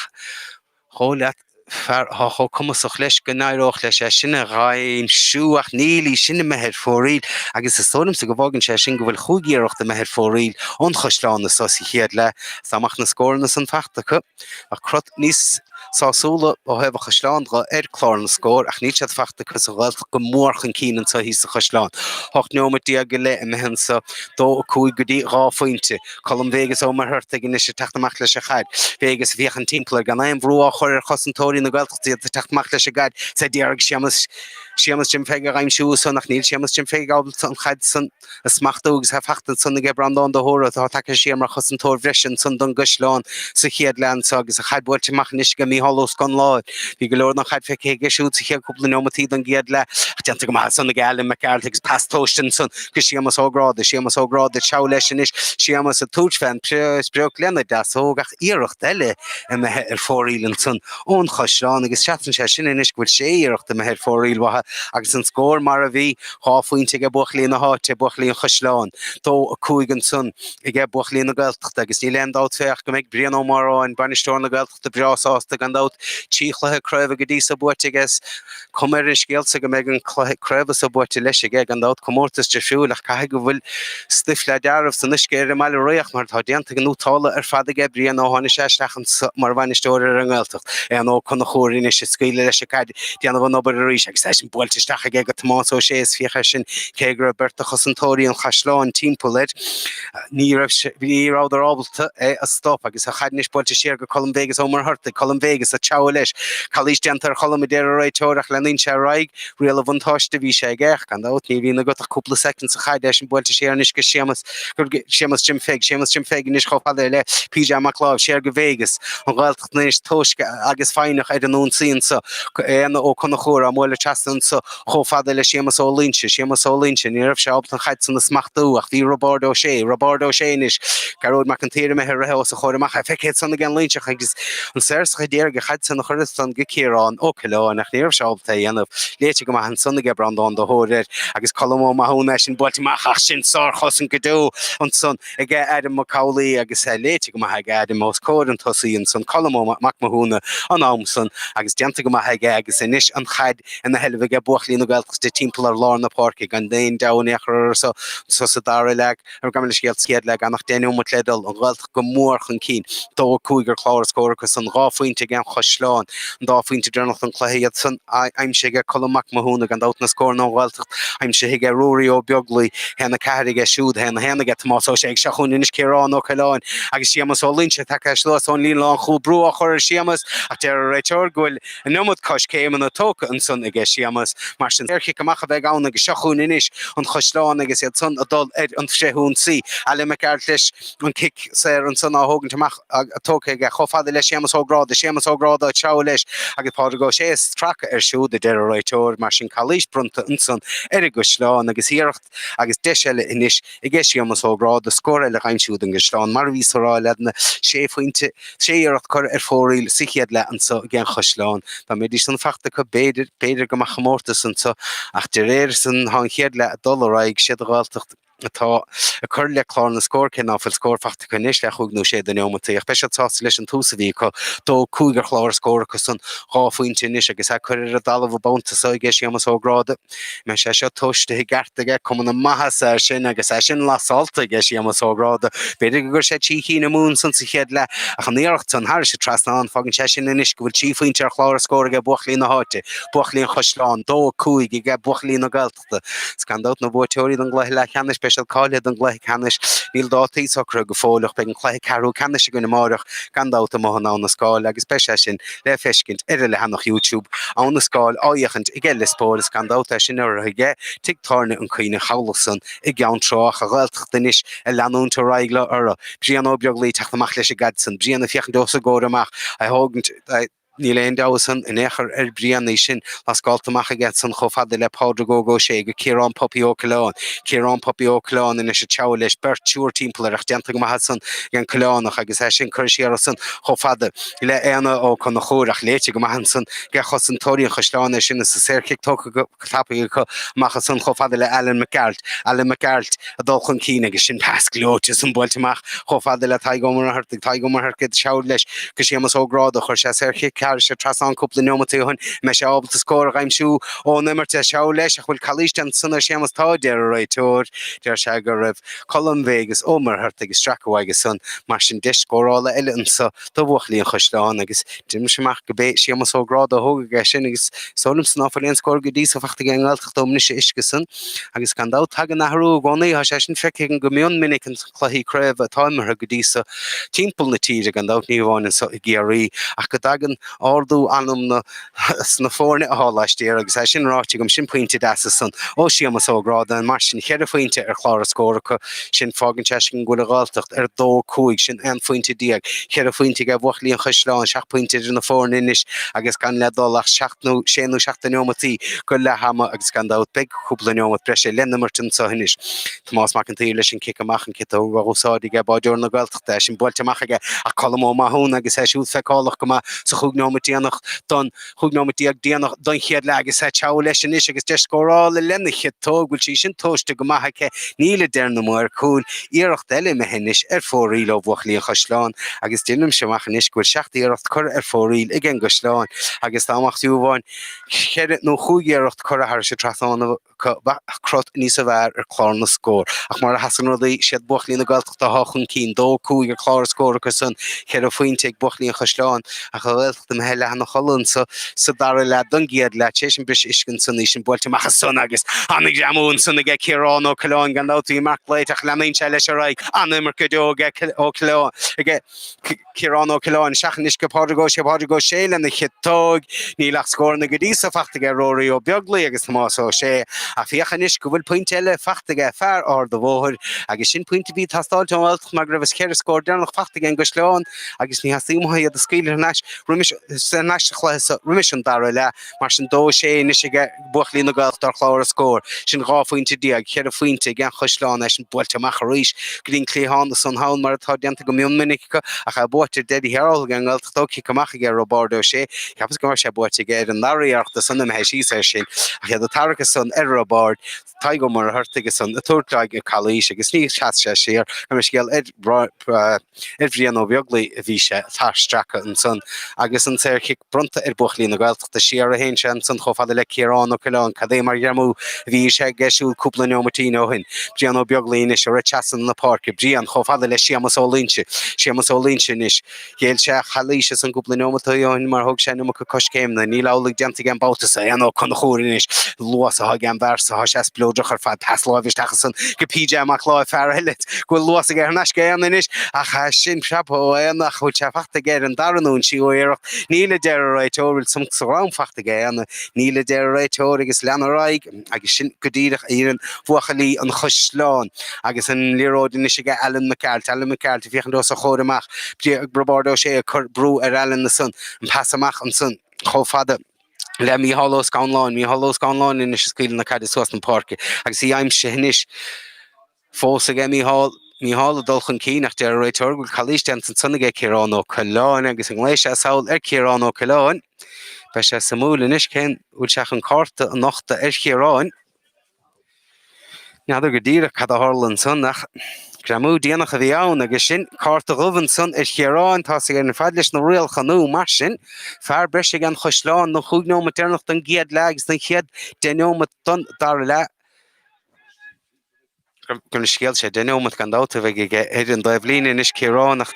chóleat cho cumasach leis go naireach leis sé sinna raim siúach nílí sinna mehead fóraíl agus is tólam sa go bhágann sé sin go bhfuil chugaíocht a mehead fóraíl ón Chiarraí na sosa chéad le samach na scóirna san feachtacha ach crut níos Sásúla ó hebh a Caisleán go chlár na scóir ach ní siad feachtacha a Ghaeltacht go mórchan cínan sa hí sa Caisleán. Hocht neomar dia go le a mehan sa dó a cúig go dí rá fointe colm Vegas ó mar hurtig in is sé teachtamach leis a chaid. Vegas bhíoch an timpplair gan aon bhrú á chuir chosantóirí na Ghaeltacht a teachtamach leis a gaid sa dearg siamas Jim Feig a raimsú san nach níl siamas Jim Feig ábal an chaid san a smachtúgus ha fachtan san na gebrandán do hóra tá take siamar chosantóir bhreisin san don Caisleán sa chéad lean agus a chaidbúilte machnis go mí hallós gan láid. Bhí go leor nach chaid feic héige siút sa chéad cúpla nómatí don géad le teanta go mai san na Gaelin McCarthy's pastóistin san go siamas ógráda teá leis inis siamas a túdfein spreoch lena das ógach íirecht eile a methe ar fóraílann san ón Caisleán agus seatan sé sin inis go bhfuil sé íirecht a methe ar fóraíl watha agus an scóir mar a bhí háfuinte go buachlí na háte buachlí an Caisleán dó a cúig an sun i g buachlí na Ghaeltacht agus ní leon dát féach go méid brian ó marráin banistóir na Ghaeltacht a breásásta gan dát tíchlathe Craobh go dtí sa buirte agus cumir is scéalta go méid an Craobh sa buirte leis ige gan dát comórtas de fiúil ach caiigh go bhfuil stiff le dearmh san iscéir meile roiach mar tá déanta go nútála ar fada ge brian ó tháina séisteach mar banistóir ar an Ghaeltacht an ó chuna chóirín is scaoile leis a caid déanamh an obair a ríis agus sin builteisteach ige go tomás ó sé fíocha sin cégra berta chosantóirí an Caisleán timpplaid ní ráidir ábalta a stop agus a chaidnis builte sér go colm Vegas ó mar hurta colm Vegas a teá leis chalís deantar cholam idéir a réitóireach le nín Chiarraí rialah an táiste bhí sé gceach gan dát ní bhína go a cúpla seconds a chaid sin builte séar níos go séamas Jim Feig níos choáile le PJ McLeod séar go Vegas an Ghaeltacht níos tóisce agus fáinach ar an nún síon sa éana ó chuna chóir a mula teastan sa chofada le séamas ó línse ní raibh sé ábalt an chaid san na smachtú ach bhí Robordo sé níos Caróid mac an tíir methe rathe sa chóiramach a feichéad sanna gan línseach agus an séirsa déir go chaid san na churistan go Chiarraí ó Caisleán ach níor seábta dhéanamh léite go an sanna ge brandán do hóir agus colm ó mathúna sin builteach ach sin sár chosan go dó an son i g Adam McCauley agus léite go maithe Adamós cóir an tosaíon san colm ó mac mathúna an amson agus deanta go maithe agus inis an chaid in na helbh ge buachlí na Ghaeltacht de timppla ar lár na parki gan déon daneachar so sa dar le ar gamle scéalt céad le gan nach déanú mat ledal an Ghaeltacht go mórchan cín dó cúigur chlár scóirchas an ráfuointe gan Caisleán an dáfuointe drenacht an chluhéad san aimse ge colmach mathúna gan dát na scóir nó Ghaeltacht aimse hiige róirí ó beaglaí hena cairige siúd hena get más ó sé seachún inis Chiarraí ó Caisleán agus siamas ó línse take slás ón líán chú brú a chur siamas ach de réitor gohfuil an nomad cos céim an tóca an sun ige siamas mar sin erchi goach bheith an agus seachún inis an Caisleán agus iad sun adul an séún sí eile me ceart leis an kick sé an sun áthgann teach a tóca ige chofada le séamas ógráda teis agus pá go sé tra siú de de roiiteir mar sin chalís brunta inson go sláán agus íirecht agus deile inis I ggé siamas ógráda scóir le chaimsúd an go sláán mar ví rá lena séfuinte séirecht chu fóíil sichiad le an so gin chosláán Tá méidir san fachta go beidir go chamórta san so ach de réir san háchéad le $raig siad Ghaeltacht Tá a chur le chlár na scór cin áfuil scór fachta chu níos le chugnú sé den neomataí ach be tá leis an túsa bhí chu dó cúgur chláir scór chu san ráfuinte níos agus a chuir a dalamh bánta sa ggé siamas ógráda me sé seo toiste hi gartaige cum na maithas sin agus sin lasáalta ggé siamas ógráda beidir gur sé tíí na mún san sa chéad le a chu níocht san thir sé trasná an fágann sé sin inis go bhfuil tífuinte ar chláir scór go buchlíí na háte buchlíon chosláán dó cúig I g buchlíí na Ghaeltachta scandát na bhteorí an Cluiche Leathcheannais special Caide an Cluiche Leathcheannais níl dátaí so cru go fólach be an Cluiche Carú Ceannais go na marach gandát a mohan an na scáil agus be sin le feiscint le hanach YouTube an na scáil áiechant I g le spóir scandát sin ar ige tigtarne an chuoine chalasan I gan troach a Ghaeltacht inis a leanúnta raigla ara brían óbeag lí teachtamach leis a gadsan bríanna fiochan dósa góir amach a hágant Ní le dasan in éair brianna sin las galtamach get san chofada le páda go sé go Chiarraí Popi O'Cleán Chiarraí Popi O'Cleán in is teá leis bertúr timpplaach deanta go hasan gan Cleánach agus sin chuir san chofada le éana ó chun na chóirach léite go hansan ge chosan toíon chosláánna sin is sa séircic tó tappa go machchas san chofada le Alan McGalt a dul chun cíine agus sin pesclóte san builteach chofada le taigomar hartid teá leis go sémas ógráda chuir sé séircic se trasán cúpla neomataí hunn me sé ábalta scóir aimsú ó nimmarta se leis a bhfuil chalístean sanna sémas táide ar roiiteir dear se go raibh colm Vegas ómar hart agus stracahaige san mar sin discórála eile sa do bhuachlíon chosláán agus dim semach go bé sémas ógráda thóga sin agus solim san áfuilíon scóir go díos a fachta an Ghaeltacht domna sé isce san agus gandá tag an nathrú gcónaí ha sé sin feice go mion minic an chluichí Craobh a táimmartha go díos timppla na tíre gandá níomháin sa Chiarraí ach go dagan Ardú anam na fórne a hálaistíir agus sin ráte gom sin pointe deasa san ó siamas ógráda an mar sin chead fointe ar chláir scóracha sin fágann te sin go Ghaeltacht ar dó cúig sin an fointe diaag chead fointe go bhuachlíon chosláán 6 pointe in na fórne inis agus gan ledalach 16 neomatí go le hama agus gandát beg cúpla neomat breise lennemartin sa hinis Tomás McIntyre leis sin kick amach an kit óáí ge báúir na Ghaeltacht sin builteachige a colmó mahún agus siú feicálach go sa chugnómatíanach don chugnómatíag déanach don chiad le agus teá leis sin is agus de scórála lennechiad tóghfuil sí sin tóiste go maithacha níle déirna mór cúil íirecht eile me henis ar fóríil ó bhuachlíon chosláán agus dunim semach inis gúil 6 íirecht chur ar fóríil i gin go sláán agus táachtaúháin chead nó chuúgéirecht chur a se trasánna crot níos a bhar ar chlár na scór ach mar a hasan rudaí siad buachlíon na Ghaeltacht a háchun cín dó cúig ar chlár scór go san chead a fointe ag buachlíon chosláán a Ghaeltacht am heile an cholún sa dar le don géad le sin bris iscin san sin builteach san agus annig jamún sanna ge Chiarraí O'Cleán gandátí mar léiteach lenaon se leis raig anmar go O'Cleán ige Chiarraí O'Cleán seachan is go páda go sé lena chitóg nílach scór na go dtí sa fachtaige róirí ó beaglaí agus más ó sé a fiochan is go bhfuil pointe eile fachtaige fear á do bhóthir agus sin pointe bhí tastáilte Ghaeltacht mar raibh ceir scór dearnach fachtaige an go sláán agus ní hasímtha iad a scíile neis rimis an dar le mar sin dó sé is buachlíon na Ghaeltacht ar chláir scór sin ráfuinte diaag chead a fointe gan chosláán sin builteach ríis grín cléán san hán mar atá deanta go mion minic a cha buirtir dedi heáil gan Ghaeltacht ciach ige robárdó sé ceapas go mar sé buirte géir an naíarachta sanna he sí sin a chead a tarachas san ar robád tá go mar thuirtaige san a túirteig a chalíis agus ní chat sé sér mar scéal bhríon ó beaglaí a bhí sé tá stracha an san agus an séircic brunta ar buachlíon na Ghaeltacht a siar a héin sin san chofada le Chiarraí O'Cleán cadé mar dhearmú bhí sé geisiúil cúpla neomatí óhin brían ó beaglaí is ar chasan na park brían chofada le siamas ólínse is géil sé chalíise san cúpla neomatí óhin mar thug sé nó go coscéimna ní lálaigh deanta gan báta sa an ó chun chóirin is luas a gan versa has blodrach ar fad Haslóvis tachasan go PJ McLaw farhelit go luas ag nas ganis a cha sin chapo nach chu fachta ge an darún si óach níle de réitóil sum ram fachta ge an níle de réitóir agus leanraig agus sin godíach ían fuchalí an Caisleán agus an líródin is ge Alan McCart fichen dos a chodeach brobardo sé a brú ar Alan na sun an passamach an sun cho fada le mí hallos Scanláin in is scuil na Caide Suastan Park agus í aim se hinis fós a mí hall dulchan cí nach de réitor go Cluiche an sunnaige Chiarraí ó Caisleán agus an léise saoil ar Chiarraí ó Caisleán be se samúla is cén úl seach an carta an nachta ar Chiarraí Neadidir go díra cad a Harlan sun nach Gramú déanach a bhí ann agus sin carta rovan sun ar Chiarraí tá sig an fadlis na réal chanú mar sin fear breis an Caisleán nó chugnó maternach an giad legus na chiad denómat don dar le gon scéil sé denómat gan dáta bheith ag an daibhlín is Chiarraí nach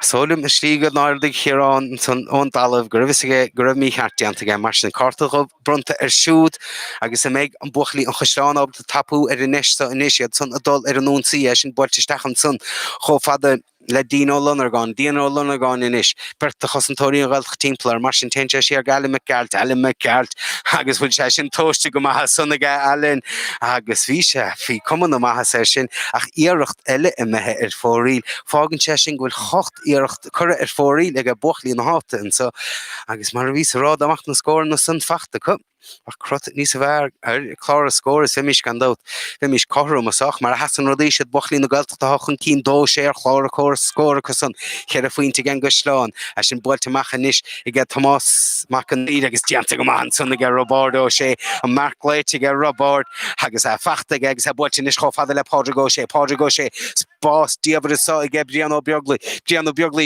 Solim is stígad náirdig Chiarraí san óndalah go raibh mí cheartteanta ge mar sin carta brunta ar siúd agus méid an buchlí an Caisleán ab de tapú ar an neista iad san adul ar an nónsaí sin buirteisteach an sun cho fada le Dino Lunargan inis berta chosantóí an Ghaeltacht timpplair mar sin teinte sé ar Alan McCart agus bhfuil sé sin tóiste go maithe sunnaige Alan agus bhí sé hí cuman maithe sé sin ach iirecht eile i methe ar fóríl fágann sé sin bhfuil chocht iirecht cura ar fóríl ag buchlí na háta so agus mar a ví rád amach na scóir na sun fachta cu ach crut níos bhar chlár a scóir is fimis gan dát fimis chorum asach mar a hasan rodí sé buchlí na Ghaeltacht a hachan cín dó sé ar chlár a scóir san chear a faointe gan Caisleán a sin builte machanis i g Tomás Macan í agus dianta go man sunna ge Robardo sé an Mark Leite ge Robert agus a fachta agus a builte nis cho fada le Pádraigh sé spás diabhar sa i g Brianó Beaglí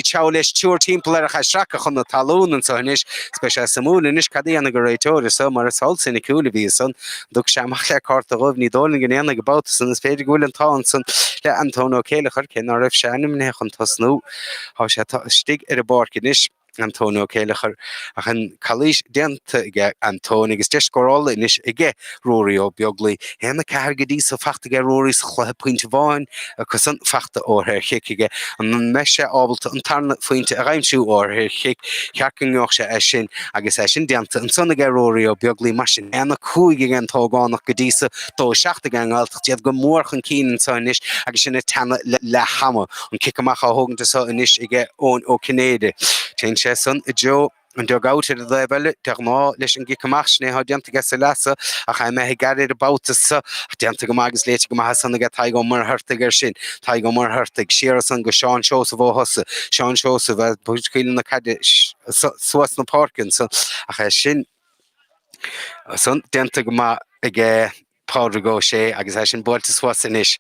teáis túr timppla ar a chaistracha chun na talún an sanis speise samúla nis cadí anna go réitóir so mar sal sin cool ví son dug semach le carta rof ní dóling gan enna gebouta san is féidir goúil an tá san le Antonio Céilechar cin á raibh seannim ne chun tasnú há sé stig ar a barcin is Antonio Céilechar ach an Cluiche déanta ige Antonio agus deis gorála inis ige Rory ó Beaglí héna ceir go dtí sa fachta ge Rory sa chluthe pointe bháin agus san fachta óthir chiige an meise ábalta an tarna faointe a raimsú óthir chiig chearcanneoch sé sin agus sin déanta an sunna ge Rory ó Beaglí mar sin ena cúige an tógánach go dtí dó seachta gan Ghaeltacht iad go mórchan cían sa inis agus sinna tanna le hama an kicamach a hóganta sa inis ige ón ó Caide son i Joe an dogouter de belle der má leis an gicamach sné ha dianta ge se lesa a cha me garir about sa dianta go magus léite go ma sanna ge taig go mar hurtig sin taig go mar hurtig sé san go Sean Joseph ó hosa Sean Joseph a bucíil na Caide suas na parkin so a cha sin son dianta go ma ige Pádraigh sé agus sin builte suas inis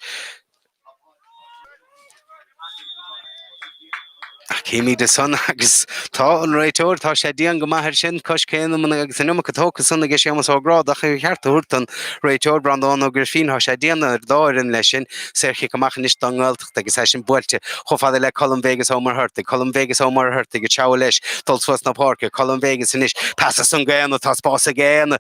Céimi de son agus tá an réitóir tá sé díon go maithir sin cos céanam agus numa go tócha sanna gus sémas árád a chu cheartúirt an réitóir brandán ó gur fin tá sé díana ar dáirin lei sin séirchi go machchan is don Ghaeltacht agus sin builte chofada le Colm Vegas ó mar hurta Colm Vegas ó mar hurta go teá leis dulsfuas na parca Colm Vegas inis passa san géanna tá spása géanna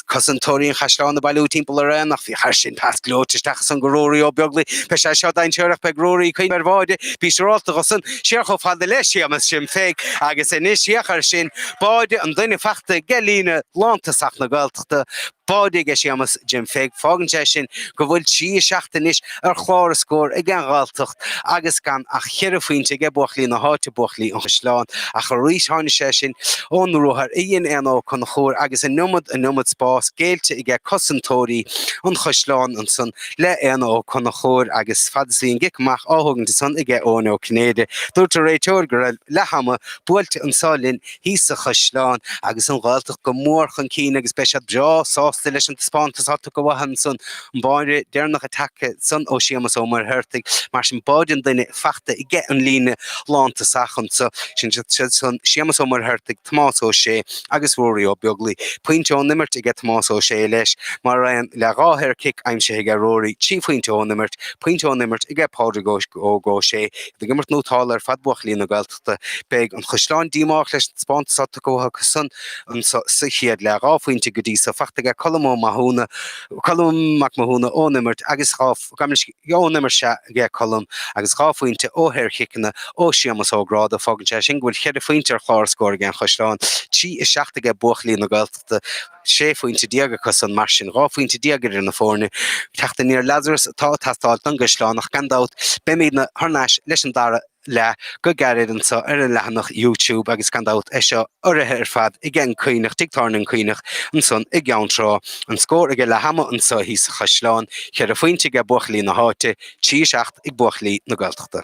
cos an tóiríon Caisleán na bailú timppla ar nach bhí thar sin pas glóteach san go Rory ó Beaglí pe sé seo dain teirech be Rory chuin ar bháide bí ráta go san séarcho fada leis siamas sin féig agus inis siachar sin báide an duine fachta gelína lántasach na Ghaeltachta báide ge siamas Jim féig fágan sé sin go bhfuil si seachtanis ar chlár a scór i gan Ghaeltacht agus gan a chear faointe ge buchlí na háte buchlí an Caisleán a chu rís hána sé sin ón rothar íon anó chun chóir agus in numad spás géilte i g cosantóirí an Caisleán an san le anó chun chóir agus fadasaíon gicamach áthgan de san i g ón ó Caide dúirt a réitóir go lehama builte an sálinn hí sa Caisleán agus an Ghaeltacht go mórchan cín agus be bra sásta leis an spántas hat go bhahan san an báire déarnach a take san ó siamas ó mar hurtig mar sin báidean duine fachta i g an líne lántasachan so sin san siamas ó mar hurtig Tomás ó sé agus Rory ó Beaglí pointe ó nimmert i g Tomás ó sé leis mar raon le ráthir kick aimse i g Rory tí pointe ó nimmert i g Pádraigh ó sé de gimmert nótáil ar fad buchlí na Ghaeltachta beag an Caisleán díach leis spántas hat go san an sa chiad le ráfuointe go dtí sa fachta Colm Mahuna Colm Mac Mahuna ónimmert agus nimmer se ge colm agus chafuinte óhéir chiicna ó siamas órád a fogin sé sin bhfuil chead a foiointear chláscóir gan Caisleán. Tí is seachtaige buchlíí na Ghaeltachta sé foiointe diaga cos an mar sin ráfuointe diagar in na fórne. Teachta níor Lazarus atá tastáil an Caisleán nach gandát be méid na thnáis leis an dara le go garid an sa ar an lehanach YouTube agus gandát é seo orithe fad i gceann cuoineach tictarn cuoineach an son i gceantrá an scór aige le hama an sa hí Caisleán chead a foiointe ge buchlíí na háite tí seacht ag buchlíí na Ghaeltachta.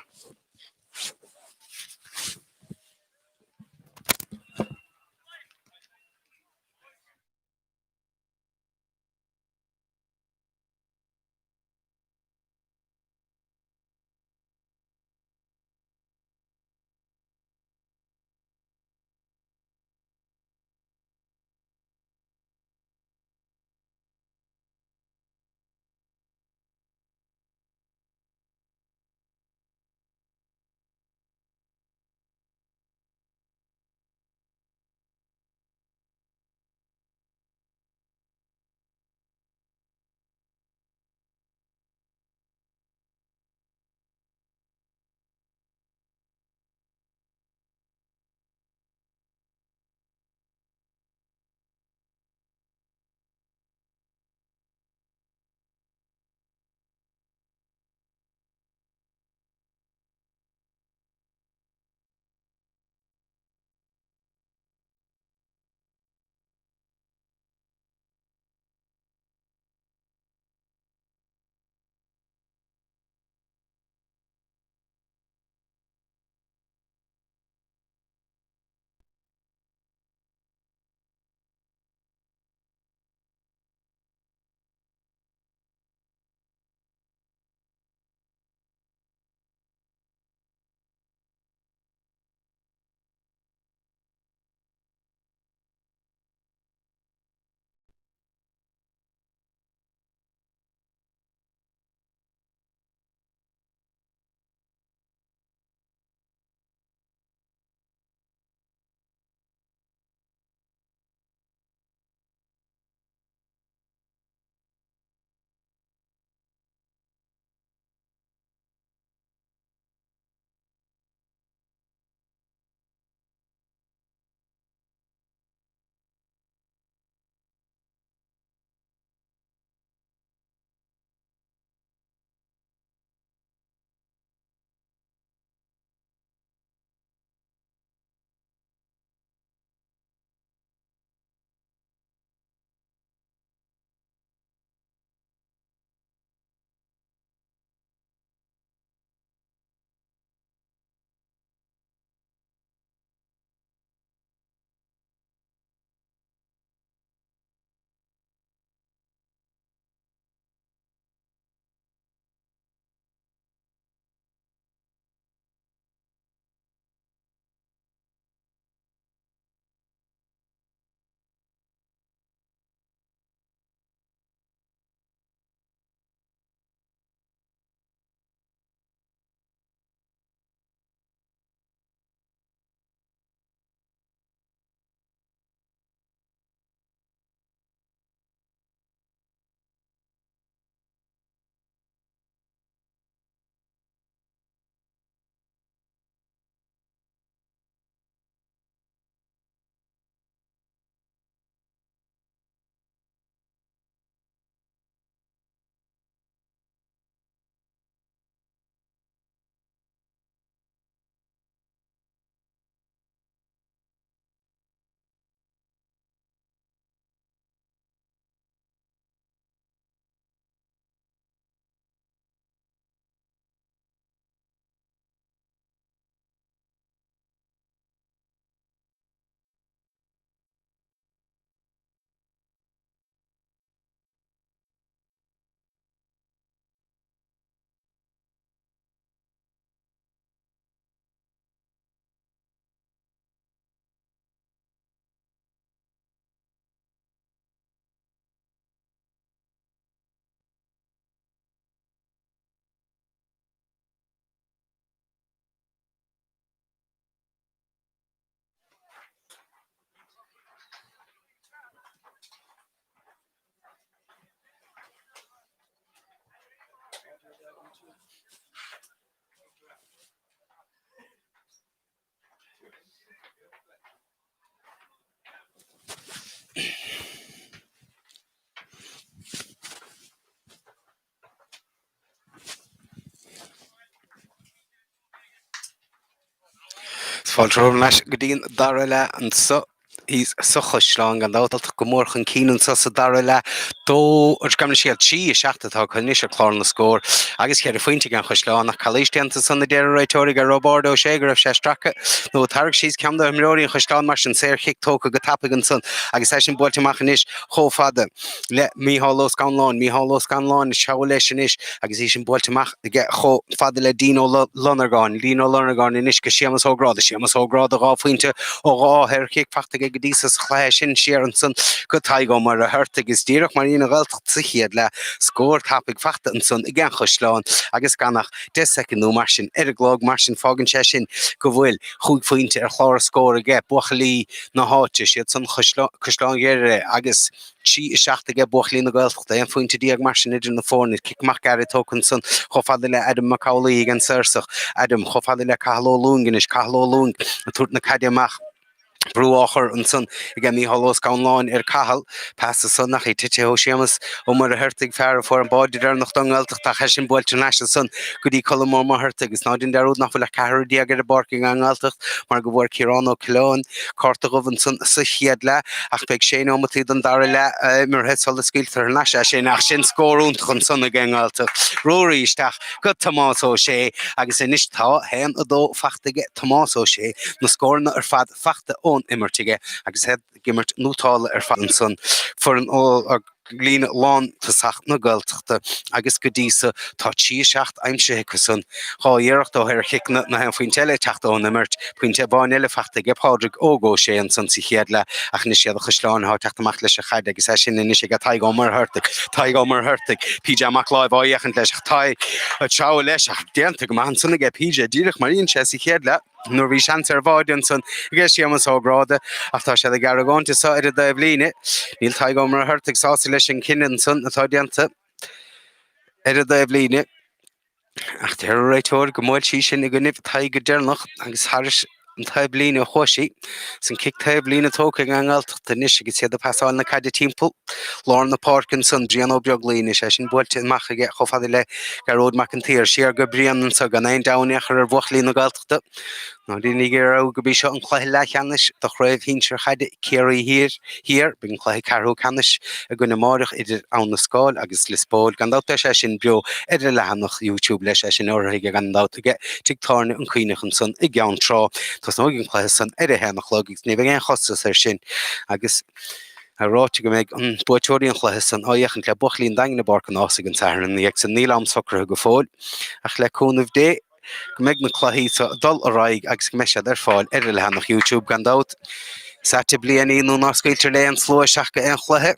Fáiltreomh Godín dara le an sa ís suchaslán an dátalta go mórchan cían sa dara le dó gamna siad tí seachtatá chuní se chlár na scór agus chear faointe an chuisleán nach chaléisteanta sanna déir réitóí go Robardo ségur sé stracha nó targ síos ceamda amróí an chuisleán mar an séir chiictócha go tapagan san agus é sin builteachchanis chófada le míhallós ganláin míhallós ganláin seá leis sin is agus é sin builteach cho fada le Dino Lonergáin inis go siamas ógrád a gá faointe ó gáthir chiicfachta go dísas chléis sin siar an san go taigá mar a thuirrta agus díireach mar ína Ghaeltacht sichiad le scór tapig fachta an san i gceann chuisleán agus ganach 10 secondú mar sin ar a glóg mar sin fágan sé sin go bhfuil chuig faointe ar chlár scór a gceip buchalí na háte siad san chuisleán Ghriaire agus tí seachta ge buchlí na Ghaeltacht an faointe díag mar sin idir na fórnid ciicmach gar tócan san chofada le Adam Macaulay gan sursach Adam chofada le Caisleán is Caisleán a tuairt na Caideach brúáchar an san I g míhallós ganláin ar cahall pasta san nach tite ó siamas ó mar a thuirrtaigh fear for an báidir ar nach don Ghaeltacht a chesin builte neis san go dtí colmór mar thuirrtaigh is nádin deúd nach bhfuil le cehardíag ar a barking an Ghaeltacht mar go bhfuir Chiarraí ó Chiarraí carta gohann san sa chiad le ach beag sé ómatí don dar le mar heáil a sciiltar neis sé nach sin scóúnta chun sanna g Ghaeltacht roirí isteach go Tomás ó sé agus inis tá hen a dó fachtaige Tomás ó sé na scórna ar fad fachta ón immertige agus het gimmert nútála ar fan san for an ó lína lán tá sacht na Ghaeltachta agus go dísa tá tí seacht aimse san cháíirecht ó ar chiicna na hen faoin teile teachta ón immert puinte báin eile fachta ge pádraigh ógó sé an san si chéad le ach na siad a chuisleán há teachtamach leis a chaide agus é sin inis go taigá mar thuirrtaigh PJ amach láimh áíochant leis tá teá leis ach déanta go man sanna ge PJ díireach maríonn sé si chéad le nuair bhí sean ar bháidean san ggé siamas ógráda ach tá sé a garagánta sa ar a dá bhlíine níl taigá mar thuirrtaigh sása leis an cinan san atá déanta ar a dá bhlíine ach de réitóir go máil sí sin I go nibh taigh go dearnach agus thuiris an taobh bliana chuisí san cic taobh bliana tóca an Ghaeltacht níos agus siad a pasáil na Caide timppel lár na Parkin san Brian ó beaglíine sé sin builte macha ge chofada le garód mac an tíir siar go Brian sa gan ein daneachar ar bhuachlí na Ghaeltachta ná dínig ar go bhí seo an Cluiche Leathcheannais do Craobh Shinsir Caide Kerry hir bin Cluiche Carú Canis a gona máireach idir an na scáil agus lispóil gandáta sé sin bio idir lehanach YouTube leis sé sin áirthaige gandáta ge tigtáne an cuiinechan san I gceann trá Tás nógin Cluiche san ar a henach logig ní bh an chostas ar sin agus ráte go méid an buitóirí an Cluiche san áíochant le buchlín daine barcan ása an tean ag san nílam socr go fáil ach le cúnmh dé go méid na Cluiche sa dul a raig agus go meisiad ar fáil ar a lehanach YouTube gandát Sate blianaí nó ná scailtear le an slua seach go an Cluiche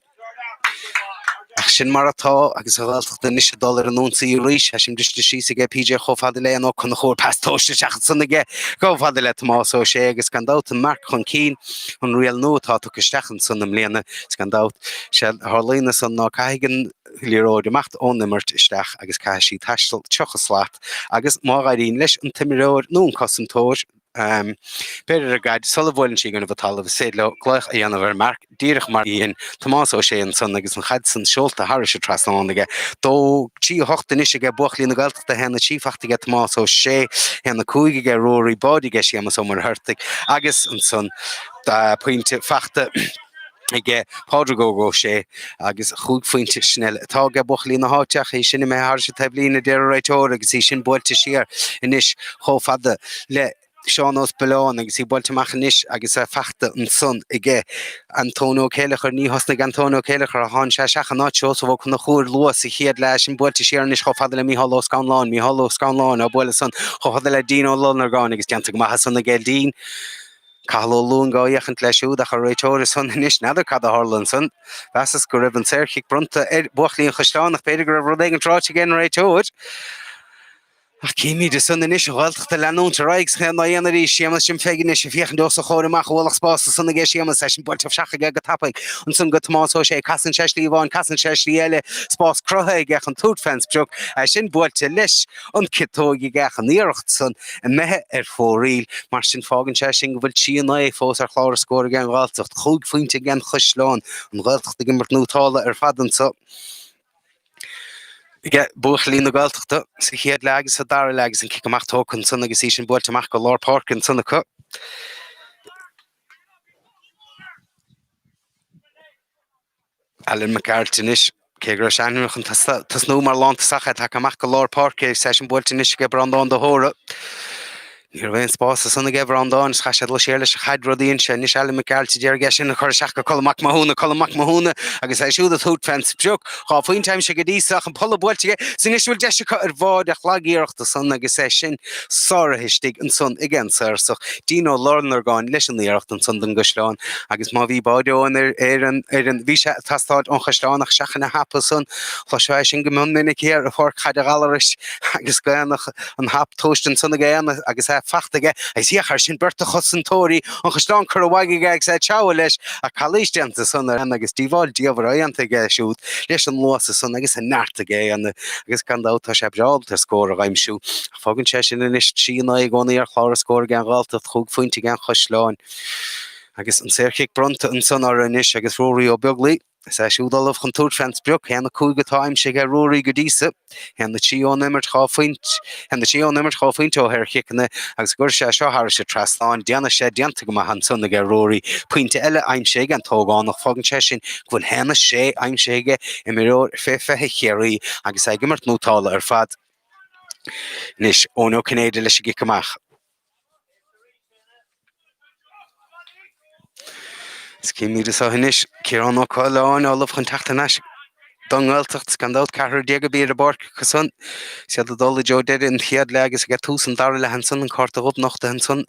ach sin mar atá agus a Ghaeltacht níos dul ar an nónsaí ríis a sin diste sí a PJ chofada le an ó chun chóir pastóiste seach sanna ge go fada le Tomás ó sé agus gandát an marc chun cín an rial nótá go stechan san am léana gandát se thlína san ná caigan líróid macht ónimmert isteach agus caiisí taistal tuchas slaat agus má gaín leis an timiróir nó an cosumtóir Beidir a gaid sulla bhfuiln sí gona bhtála sé le gluich a dhéanamh marc díireach mar íon Tomás ó sé an san agus an chaid san seolta thir se trasánige dó tí hochtta is ge buchlí na Ghaeltacht a hena tífachtaige Tomás ó sé hena cúige róirí bádige sé so mar thuirrtaigh agus an san puinte fachta ige pádragógó sé agus chuig faointe snell tá ge buchlí na háteach é sinna mé thir se tablína de réitóir agus í sin builte siar inis chófada le Seánós Beláin agus í builteach níis agus a fachta an sun ige Antonio Céilechar ní hosna Antonio Céilechar a hán sé seach an náiteo sa bh chuna chúr luas I chéad leis sin builte siar níos chofada le míhallós ganláin a buile san chofada le Dino Lonergáin agus deanta go maithe sanna ggéil dín Caisleán gáíochant leisú a chu réitóir san níos neidir cad a Harlan san Bheas go raibh an séirchiigh brunta buchlíí an chuisleán nach féidir go raibh rud ag an tráte gin réitóir ach céimi de san inis Ghaeltacht leanúnta raigs chéan na dhéanaí séamas sin féigeine sé fiochan dos a chóirach bhach spása sanna ggé séamas sin builte seacha go tapaig an san go Tomás ó sé casan seslí bháin casan seslí eile spás crutha ag an tútfens beag sin builte leis an citóigi gechan níirecht san a methe ar fóríl mar sin fágan sé sin go bhfuil tíana fós ar chláir scóir gan Ghaeltacht chuig faointe gan chuisleán an Ghaeltacht gimmert nútála ar fadan sa buchlí na Ghaeltachta sa chéad legus a dar legus an kick amach tócan san agus sin bult amach go Lord Park in sanna cu. Alan McCartinish Kegra Shannon tas no mar land sacha tak amach go Lord Park session bultinish ge brandon de hora. Hier wein spas sanna ge brandon scha lo shele hadrodin shen Alan McCarthy dergeshin a chorshach go Colmac Mahuna agus I show the thought fence joke half in time she gedi sach and pull bultige sinishul Jessica vod a lagirch the sanna ge session sora histig and son again sir so Dino Lorner gone listen the earth and sundan Caisleán agus ma vi bodo and er vi tasthad on Caisleán nach shachna hapason choshin gemon minnig here for cadegalerish agus ganach an hap toast and son again agus fachtige I see her sin berta chosantori on Caisleán Craobh ag sa chawlesh a Caisleán the son and agus dival diavariante ge shoot listen loss the son agus a nartige and agus kan out ta shabjal to score I'm shoe fogin session in is chi na go near chlár score gan Ghaeltacht chug fointe gan Caisleán agus an serkick brunta an son ar inis agus Rory o bugli sa siúdal of chun túr fans bruk hen na cúige time se ge Rory godísa hen na chi on immer chafuint o her kickne agus gur se har se trasán diana se dianta go han son ge Rory puinte elle ein se an tógán nach fogin session gon henne sé ein sége I mir fefe Chiarraí agus I gimmert nótála ar fad nis ono Caide leis gi amach. Skimmi de so hinis Kieran O'Callaghan all of Ghaeltacht Don Ghaeltacht gan out Carr diega be a bark cason si the dolly Joe did in Thiar legus get 1000 darle hanson and carta up noch the hanson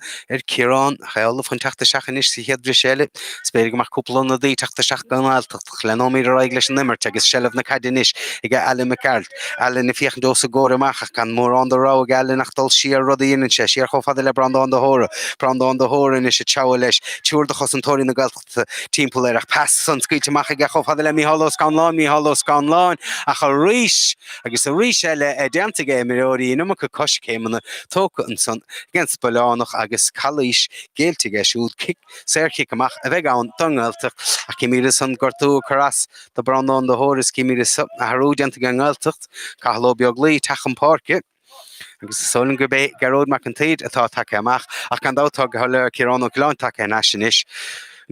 Kieran all of Ghaeltacht shachanis si het briselle sperig mar couple on the tacht the shach gan Ghaeltacht Glenomir English nimmer tegus shell of na Caidenish I get Alan McCart Alan if ich do so gore mach kan more on the row Alan nachtal sheer ruddy in and sheer go fadle brand on the hora in is a chawlesh tour the chosantori na Ghaeltacht team puller pass son skeet mach ge go fadle mi hollows kan Lán a Chiarraí agus a rísele diantige Mirori no go cos came an tóca an son against Balánach agus Cluiche Gaeltacht siúd kick serkick amach a bheith an Don Ghaeltacht a cimíre son gortú caras the brandon the horis cimíre a harú diantige an Ghaeltacht Cahlo beag tachan parke agus solan go be Geród McIntyre atá take amach ach gan dátá go le Kieran O'Callaghan take nationis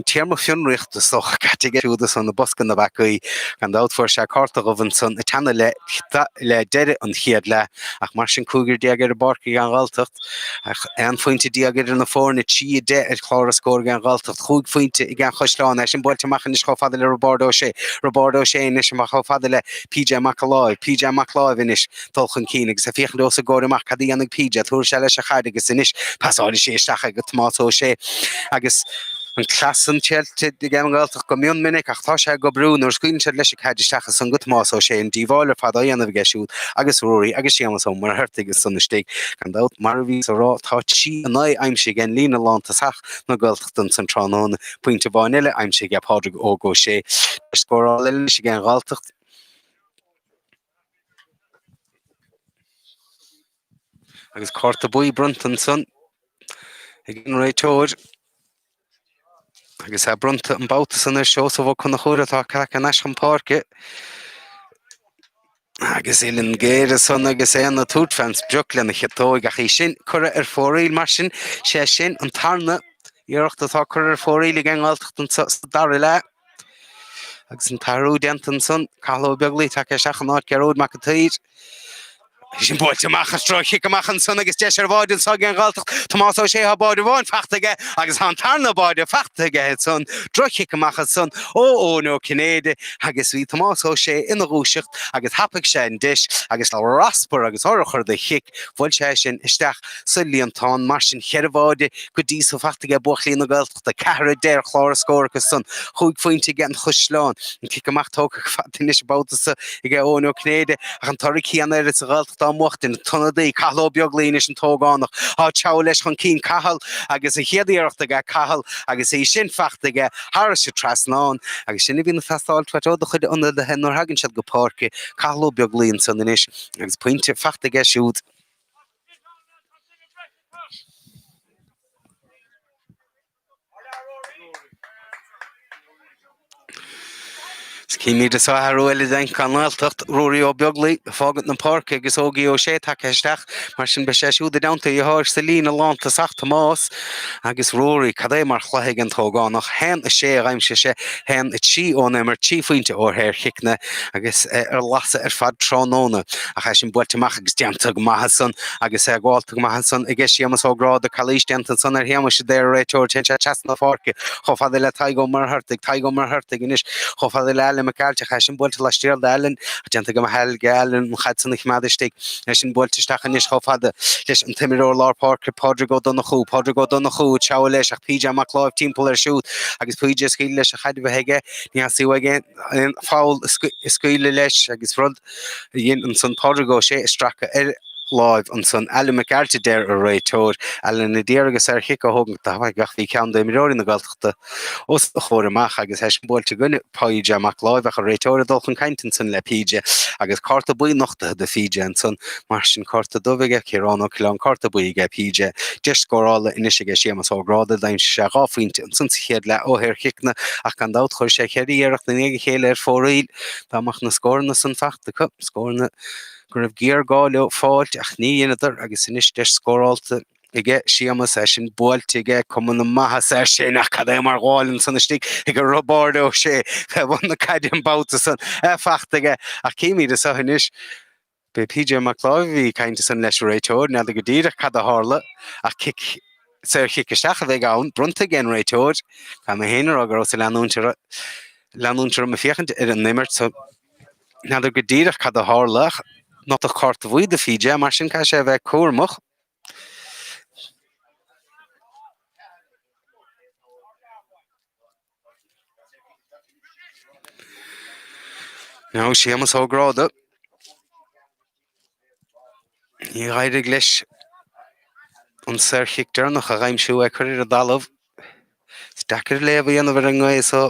Thiar mo fionnricht the soch catige to the son the buscan the backui and out for se carta of son a tanna le dede an chiad le ach mar sin cúgur diagar a barki gan Ghaeltacht ach an fointe diagar in the forne chi de at chlár score gan Ghaeltacht chug fointe I gan Caisleán sin bolte machen is fadle Roberto sé is mach fadle PJ McLeod in is tolchen keenig sa fichen do so go mach cadi an PJ thur shelle se chaide gus in is pasali sé stacha go tomato sé agus an klassen tjelte de gem Ghaeltacht go mion minnig ach tá se go brún or screen se leis Caide san gut más sé en divále fada an gesú agus Rory agus sé so mar hertig is sunsteig kan dat mar ví so rá tá chi an nai aimse gen lína land sach na Ghaeltacht an san tránón puinte vanille aimse ge Padraig ó go sé scór le gen Ghaeltacht agus carta bui bruntan son gin réitóir agus brunta an bouta san seo so bh chun chóra tá cacha an parke agus ilin géire son agus na tútfans bruklen chetóig a sin chura fóréil mar sin sé sin an tarna iirecht atá chur fóréil gan Ghaeltacht an dar le agus an tarú dentan son Cahlo beaglaí take seach an Geród McIntyre sin bolte machchas tro chiicamachchan son agus deir bháid sa gan Ghaeltacht Tomás ó sé báid bháin fachtaige agus an tarna báide fachtaige son drochiicamachchas son ó nó Caide agus bhí Tomás ó sé ina rúiseacht agus happaigh sé an dis agus le raspar agus orchar de chiic bhil sé sin isteach sa líontán mar sin cheirhváide go dtí so fachtaige buchlí na Ghaeltacht de cehra déir chlár scóirchas son chuig fointe gan Caisleán an ciicamach tócha fatinis báta I g ó nó Caide ach an torí cían ar is Ghaeltacht tá mocht in tunna dé Cahlo beag is an tógánach á teá leis chun cín cahall agus a chéadíireachta ga cahall agus é sin fachtaige Har se trasnán agus sinna bhína festáil tuaitó chud anna de hen nó hagann siad go páirce Cahlo beag san inis agus puinte fachtaige siúd Cíimi de sathúile den Ghaeltacht ruí ó beaglaí fágad na park agus ógaí ó sé takeisteach mar sin be sé siúda damta I háir sa lína lánta sachta más agus ruí cadé mar chlathaigh an tógánach hen a sé aimse sé hen tí ón mar tí faointe ó thir chiicne agus ar lasa ar fad trónóna a cha sin builteach agus deanta go maithe san agus gháilta go maithe san I gceist séamas ógrád a Cluiche deanta san ar héama sé déir réiteir te teasna fáce chofada le taigó mar hartaigh inis chofada le eile McCarthy cha sin builte le stíal eilin a deanta go helge eilin chad san ich madisteigh sin builte stachan is chofada leis an tiimiú lápáce Pádraigh donna chú teá leis ach PJ McClough timppla ar siút agus PJ scaoil leis a chaidir bheige ní hasíú aige fáil scaoile leis agus rud dhéon an san Pádraigh sé stracha ar live an san Alan McCarthy der a réiteir Alan na déargus ar chic a hogan tá gach bhí cean de miróí na Ghaeltachta os a chóramach agus heis bóilte gunne PJ McClough a réiteir dulchan caiintin san le PJ agus carta buí nachta de PJ an san mar sin carta dohige Chiarrán Ciarán carta buige PJ just gorála inisige sémas ógráda daim se gáfuinte an san chéad le óhéir chicna ach gan dat chuir sé Kerryach na néige chéile ar fóraíl dáach na scórna san fachta cup scórna gur Ghriaire gáil fáilt ach ní dhéanaidir agus inis de scóráilta ige séamas sin builtige cum na maithe sé nach cadé mar gháilinn san stig ag go robárdó sé fe bhna na Caide an bouta san fachtaige ach cíimi de sa inis be PJ McClough hí caiinte san leis réiteir na go dtíireach cad a hála ach cic sé chicaisteach a bheith ann brunta gin réiteir Tá mé héanaar agur os leanúntar me fichant ar an nimmert so na go dtíireach cad a hálach not a carta bhuii de PJ mar sin cai sé bheith cuairmach ná séamas ógráda í ghaidh leis an saoirchiictear nach a ghaimsiú ag chuir a dalamh stacar léamh dhéanamh ar an gcuid so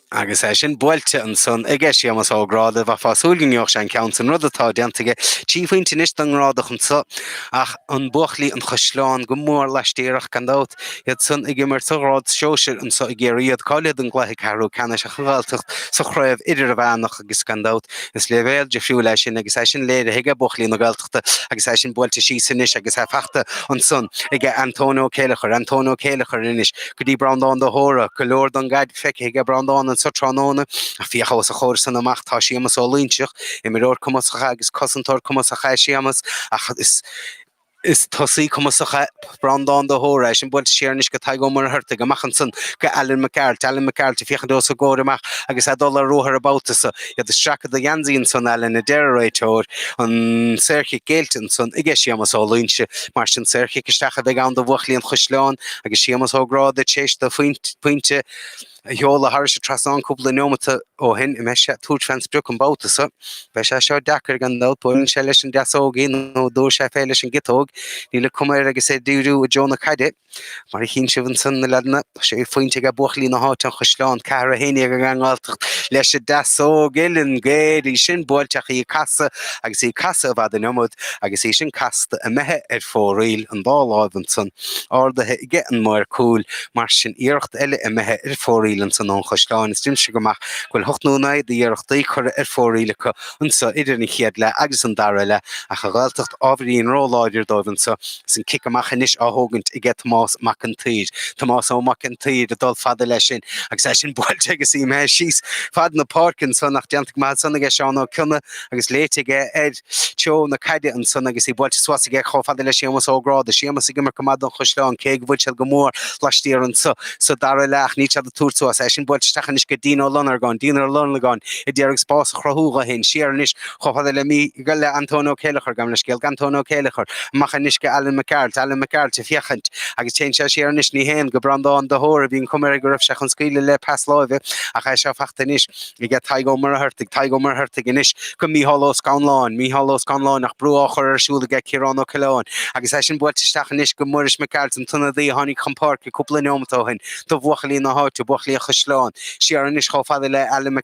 agus sin builte an son ige séamas ógráda bha fásúlginneoch sé an ceann san rud atá deantaige tífuinte níos an rádach an sa ach an buachlí an Caisleán go mór leistíireach gan dát iad san ige mar sarád seoisiir an sa Ghriaire cáilead an ghlaithe carú cena a Ghaeltacht sa Craobh idir a bheannach agus gan dát is le bhéil de fiú lei sin agus sin léir hiige buachlí na Ghaeltachta agus sin builte sí sanis agus fachta an son ige Antonio Céilechar inis go dtí Brandán do Hóra go leor don gaid feice ige Brandán sa tróna a fiachas a chóir san amach tá séamas ó línseach I miróir cumasacha agus cosantóir cumasacha séamas ach is tosaí cumasacha Brandán do Hóra sin builte séarnis go taigó mar hartaigh amachchan san go Alan McCarthy fiachan dós a góramach agus dul a rothar a báutasa iad is stracha de Jansaíonn san Alan na deire réiteir an saoirchiigh Ghaeltacht san ige séamas ó línse mar sin saoirchiigh isteach a bheith an do bhuachlí an Caisleán agus séamas ógráda tééis do pointe Heola Harris Trasan cúpla nómata ó hin I meise túr transbrúch an bouta sa be sé seo dachar gan dálpóin sé leis an deasógaí nó dúr sé fé leis an gitóg ní le cumir agus é dúrú a Johnna Caide mar I chin sibhan san na lena sé fointe go buachlí na háit an Caisleán cara héine a Ghaeltacht leis a deasógilin géad I sin builteach I casa agus I casa bhd an nómad agus I sin casta a methe ar fóraíl an dáláhan san ádathe ige an mar cúil mar sin iirecht eile a methe ar fóraíl san an Caisleán is dimse gomach goil hochtnúnaid de dhearachtaí chur ar fóraílacha ansa idir na chiad le agus an dara le a Ghaeltacht ábhríon róláidir dóibhann sa sin cicamach inis áthógant ige Tomás ó McIntyre a dul fada lei sin agus sin builte agus I me síos fad na pácin san nach deantaigh maith san ige seán ó cunna agus léiteige teo na Caide an san agus I builte suasige cho fada lei séamas ógráda séamas I gimar cumad an Caisleán cé bhfuil go mór leistíar an sa dara leach ní a túrtú sin builte stachan is go dín ó lunar gáin dínar luna gáin I ddearg spás a chrathúga hen séarnis cho fada le mí go le Antonio Céilechar gam leis céal Antonio Céilechar machchan is go Alan McCarthy fiachant agus té sé séarnis ní hen go Brandán do Hóra bhín cumir go raibh se chun scaoile le pasláimhe a cha seo fachtanis I get taigó mar hartaigh inis go Mícheálós Ghaeltacht nach brúáchar ar siúla ge Chiarrán Ciarán agus sin builte stachan is go Muris McCarthy an tunna dí hánig champáirc I cúpla nómatá hin do bhuachalí na háte buchlí a chuslán siar inis chofada le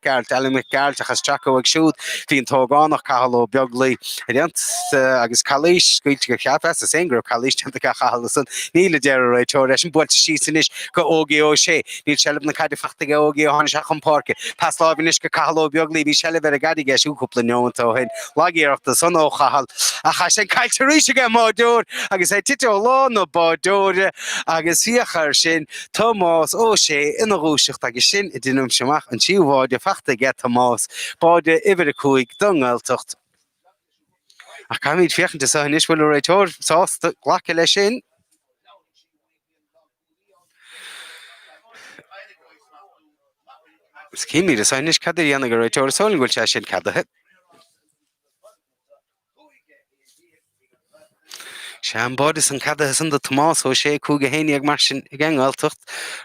Ghaeltacht achas Chaco ag siúd hín tógánach cahaló beaglí agus Cluiche scuilte go cheapfes a singur Cluiche tenta chahalsan níle dear réitó leis an builte sísanis go ógé ó sé níl sellb na Caide fachta go ógé ó seach an parke paslábinis go cahaló beaglí bhí selle ver a gadige siúcúpla neontó hin lagéireachta san ó chahal a cha sé Chiarraí go mádúr agus é tite ó lá nó bádúre agus fiachar sin Tomás ó sé ina rúiseach agus sin I dúnm semach an tíomháide fachta get Tomás báide iver a cúig don Ghaeltacht. Ach caiimiid fiachanta sa inis bhfuil réitóir sásta ghlacha lei sin. Cíimiid a sa inis cad dhéanana go réitóir sáil bhfuil sé sin cadathe. Sean bádas an cadathe san do Tomás ó sé cúga héine ag mar sin ag an Ghaeltacht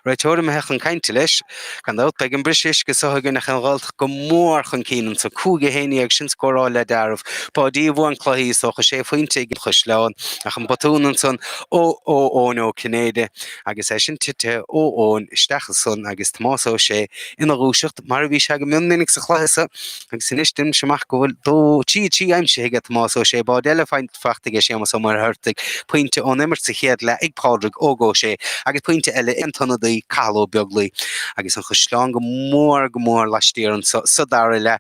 réitóir me hechan cainte leis gan dát beag an brisis go sothgan nach an Ghaeltacht go mór chun cínan sa cúga héine ag sin scóráil le darmh bádí bhhain chluí socha sé faointe ag an Chiarraí ach an batúnan san ó Caide agus é sin tite ó istechas san agus Tomás ó sé ina rúiseacht mar bhí se go minic sa chluasa agus sin istim semach go bhfuil dó tí aimse ag Tomás ó sé bád eile feint fachtaige sé mas mar hurt pointe on immer sa chéad le ag pádraig ógó sé agus pointe eile intana daí cahaló beaglí agus an Chiarraí go mór leistíar an sadar le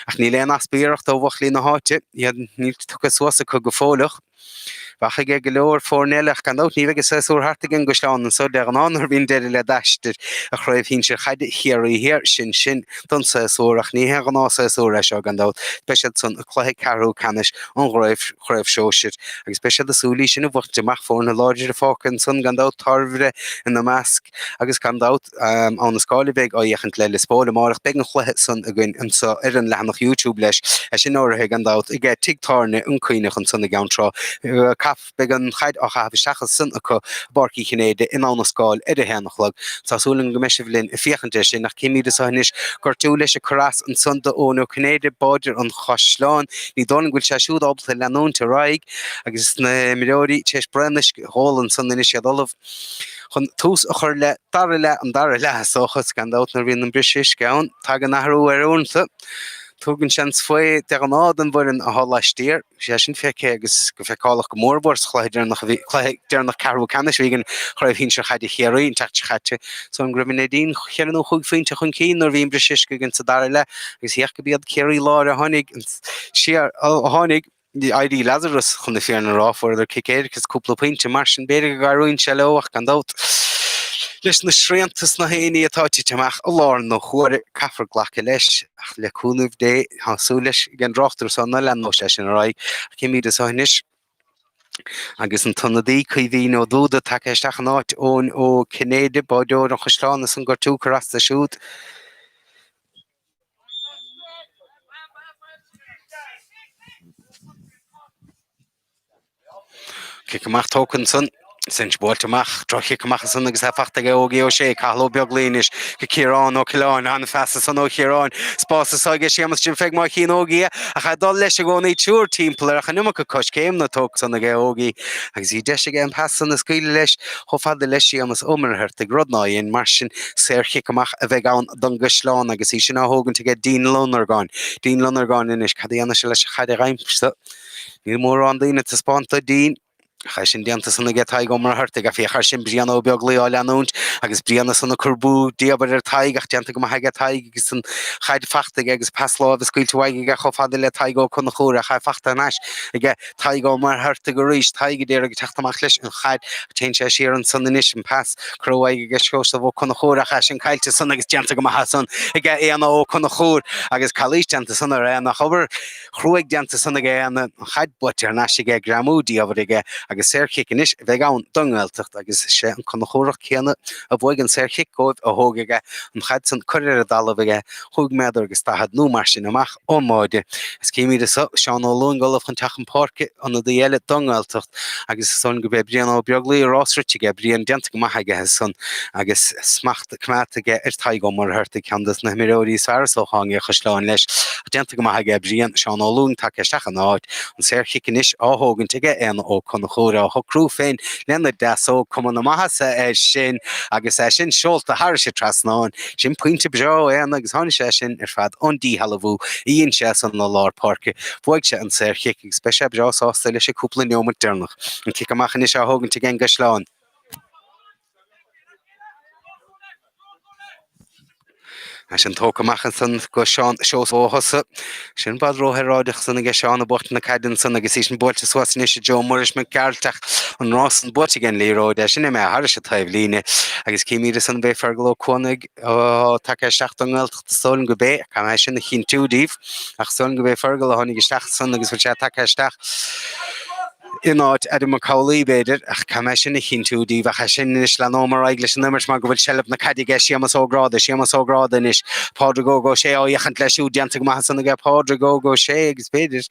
ach ní léon aspíireacht ó bhuachlí na háite iad ní tucha suasa chu go fólach Bach ag go leor fórnéilech gan dát ní bheith séúr hartagin go sleán an so de an anar bhín deidir le deistir a chraibh hín sé chaide Chiarraí hir sin don séúach ní he an ná séú lei seo gan dát speisiad san chluthe carú canis an chraibh seoisiir agus speisiad asúlí sin a bhacht deach fór na láidir a fácan san gan dát tarmhre in na measc agus gan dát an na scála bheith á dhéchant le spóla marach beag an chhluthe san a gin an sa ar an lenach YouTube leis sin áirithe gan dát I gé tigtarne uncuoinech an sanna gantrá Caf began chaid a cha bhísteachas san a chu barcí Caide in an scáil idir henachlag Tásúlan go meisi bhlinn fiachante sin nach cimíad a sanis gur tú leis a choras an sunda ó Caide báidir an Chiarraí ní dóna ghfuil se siúd ábalta leanúnta raig agus na miróí teis brenis hálan san inis adolmh chun tús a chur le dar le sochas gan dát na bhíon an brisis gaan tag an nachrú ar únta Tugann seans foioi de an ádan bhfuin a hálaistíir sé sin feice agus go feicáach go mórbors chléidir nach carú canis vígan choibh hín se chaide Chiarraí an techt chatte so an griminédín cheanú chuig féinte chun cín ar bhíon brisis go gin sa dar le agus hiach go bíad Kerry lá a tháinig siar a tháinig ID Lazarus chun na fear an ráfuir ar cicéir gus cúpla pointe mar sin beidir go garúin se leach gan dát. Leis na sréantas na héine atáte teach a lár nó chuir caafar ghlacha leis ach le cúnmh dé hasú leis gan ráchttar san na lenó sé sin raig cimíad a sáinis agus an tannadaí chuidhí nó dúda take isteach an áit ón ó Caide báideor an Chiarraí san gur tú carasta siúd. Cicamach tócan san Sint bólteach trochi goach san agus fachta ógé ó sé cahaló beaglínis go Chiarraí ó Caisleán an festa san ó Chiarraí spás aige sémas sin feag mar chin ógé a cha dul leis a gcónaí túr timppla a chu numa go cos céim na tó san a ógé agus í deis an pasan na scuile leis cho fada leis amas ómarthart ag rodnáíon mar sin séirchi goach a bheith an don Caisleán agus í sin áthógann te dín Lunargáin inis cadíanana se leis chaide reimpsta ní mór an daine a spánta dín Cha sin dianta sanna get taig go mar hartig a fiachar sin brian ó beaglí á leanúnt agus brianna sanna curbú diabar ar taig ach dianta go haige taig agus san chaid fachta agus paslá a scuiltehaige a chofada le taigó chun chóra cha fachta neis ige taigó mar harta go ríis taige déir a teachtamach leis an chaid te sé sé an san inis an pass Craobh ige scosa bh chun chóra cha sin caiilte san agus dianta go hasan ige éana ó chun chór agus chalís dianta sanna ré nach chobar chruig dianta sanna ige an chaid butir neis ige gramú diabar ige agus séirchic inis bheith an don Ghaeltacht agus sé an chun chóireach chéanna a bhig an séirchic góibh a thógaige an chaid san chuir a dalmhaige thug méidir agus tahad nó mar sin amach ómáide. Is cíimiad seán ó lún golah chun teach an páirce an na dhéile don Ghaeltacht agus son go bheith brian ó beaglí rásrite brian dianta go maithaige san agus smacht cmátaige ar taig go mar thuirta ceandas na miróí fearasóáin a Chiarraí leis a dianta go maithaige brian seán ó lún take isteach an áid an séirchic inis áthógann tuige éana ó chun chóra ho cruú féin lena dasó cum na maithe sin agus sin seolta thar sé trasnáin sin puinte beo agus tháinig sé sin ar fad ondí halbhú íon sé san na lár parke bhuaig sé an séir chiic speise beásásta leis sé cúpla neomar dúnach an cic amachchan is se thugann te gin Caisleán. Sin tócamachchan san go seán seos óhasa sin bad róthráideach sanna ige seánna bort na caidan san agus sin builte suasna sé Jo muris me Ghaeltacht an rás an buirte gin líróide sin mé thar se taobh líne agus cíimiide san bé fergal ó chunig take seach an Ghaeltacht stolan go bé cha mé sin na chin túdíh ach stolan go bé fergal a tháinig isteach san agus bfuil sé take isteach Ináid Adam McCauley beidir ach cha mé sin na chin túdíh a sin is le nómar aiglis an nummers mar go bhfuil sellap na cadige siamas ógráda is Pádraig go sé áíochant leisú deanta go san aige Pádraig go sé agus beidir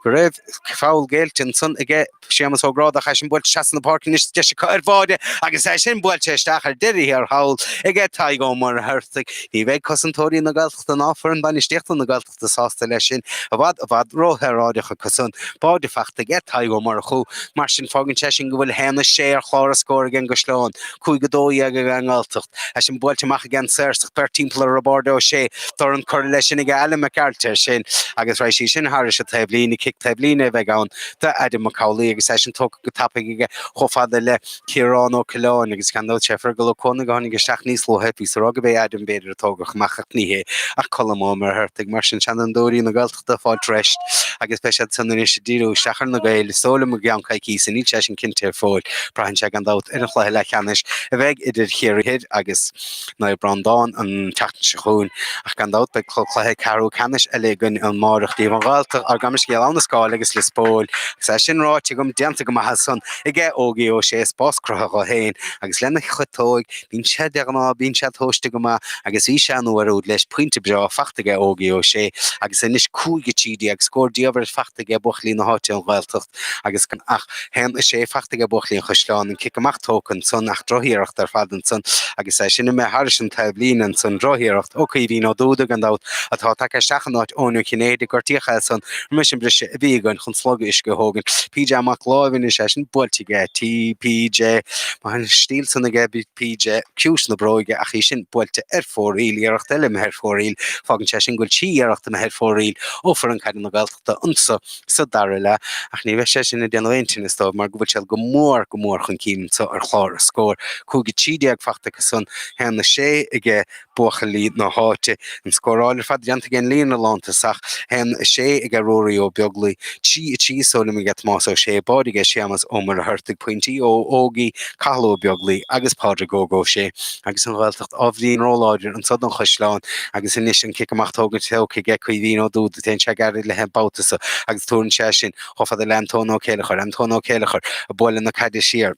go raibh fáil Ghaeltacht san aige siamas ógráda a sin built seasan na parkin is de ar bháide agus sin builte isteach ar deirí ar hawl ige taig go mar thuirrtaigh ní bheith cosantóirí na Ghaeltacht an áfar an banisteachta na Ghaeltacht sásta lei sin a bhd róthráidecha cosan báide fachta ige taig go mar chu mar sin fágann sé sin go bhfuil hena sé ar chláir scóir gin Caisleán chuig go dóí a an Ghaeltacht a sin builteach gan séirsteach per timppla rabárdó sé tar an chuir lei sin ige eile McCarthy sin agus ra sí sin thir se tablína kick tablína bheith ann de Adam McCauley agus sé sin tó go tappa ige chofada le Chiarrán ó Caisleán agus candó sefar go chuna gánig isteach níos lo hepi so rag bé Adam beidir tógach machach níhé ach colmó mar thuirrtaigh mar sin seanandóí na Ghaeltacht a fád treist agus be san is díú stachar na gail sóla mo gan caiicí san ní sin cinnte fóil brahann sé an dát ar Cluiche Leathcheannais a bheith idir Chiarraí agus na Brandán an teachtain se chuún ach gan dát be Cluiche Craobh eile gunn an máireachtaí an Ghaeltacht ar gamas céal an na scáil agus le spóil sa sin ráite gom deanta go maithe san ige ógaí ó sé spáscrutha go héin agus lena chutóig bín sé deagná bín sé tóiste go agus bhí sé anúarúd leis puinte beo fachtaige ógaí ó sé agus inis cúige tídí agus scórdíobhar fachtaige buchlí na háte an Ghaeltacht agus gan ach hen is sé fachtaige buchlí an Caisleán an cic amach tócan san ach drothíireacht ar fadan san agus é sin mé thir sin tablín san drothíireacht ócaí hí nó dúda an dát atá take seachanáid ónú cinnéide gortícha san mis sin brise a bhígann chun slogad is go hógan PJ amach láimhin is sin builtige TPJ má an stíl san aige PJ ciús na bróige a chi sin builte ar fóríil arach eile me ar fóríil fágann sé sin goil tííarachta me ar fóríil ófar an caiidir na Ghaeltachta unsa sa dara le ach ní bheith sé sin na déanhaintin is mar go bhfuil se go mór chun cíim ar chláir a scór chuga tíideag fachtacha san hen na sé ige buchalí na háte an scóráilir fad deanta gin lína lántasach hen sé ige róí ó beaglaí tí sóla me get más ó sé bádige séamas ó mar a thuirrtaigh pointí ó ógaí cailó beaglaí agus Pádraig go sé agus an Ghaeltacht ábhlíon róláidir an sad an Caisleán agus inis an cic amachtógan teocha ige chuí hín ó dúda ten se garid le hen bátasa agus túrann sé sin chofad a leantónó céilechar a bóla na Caide siar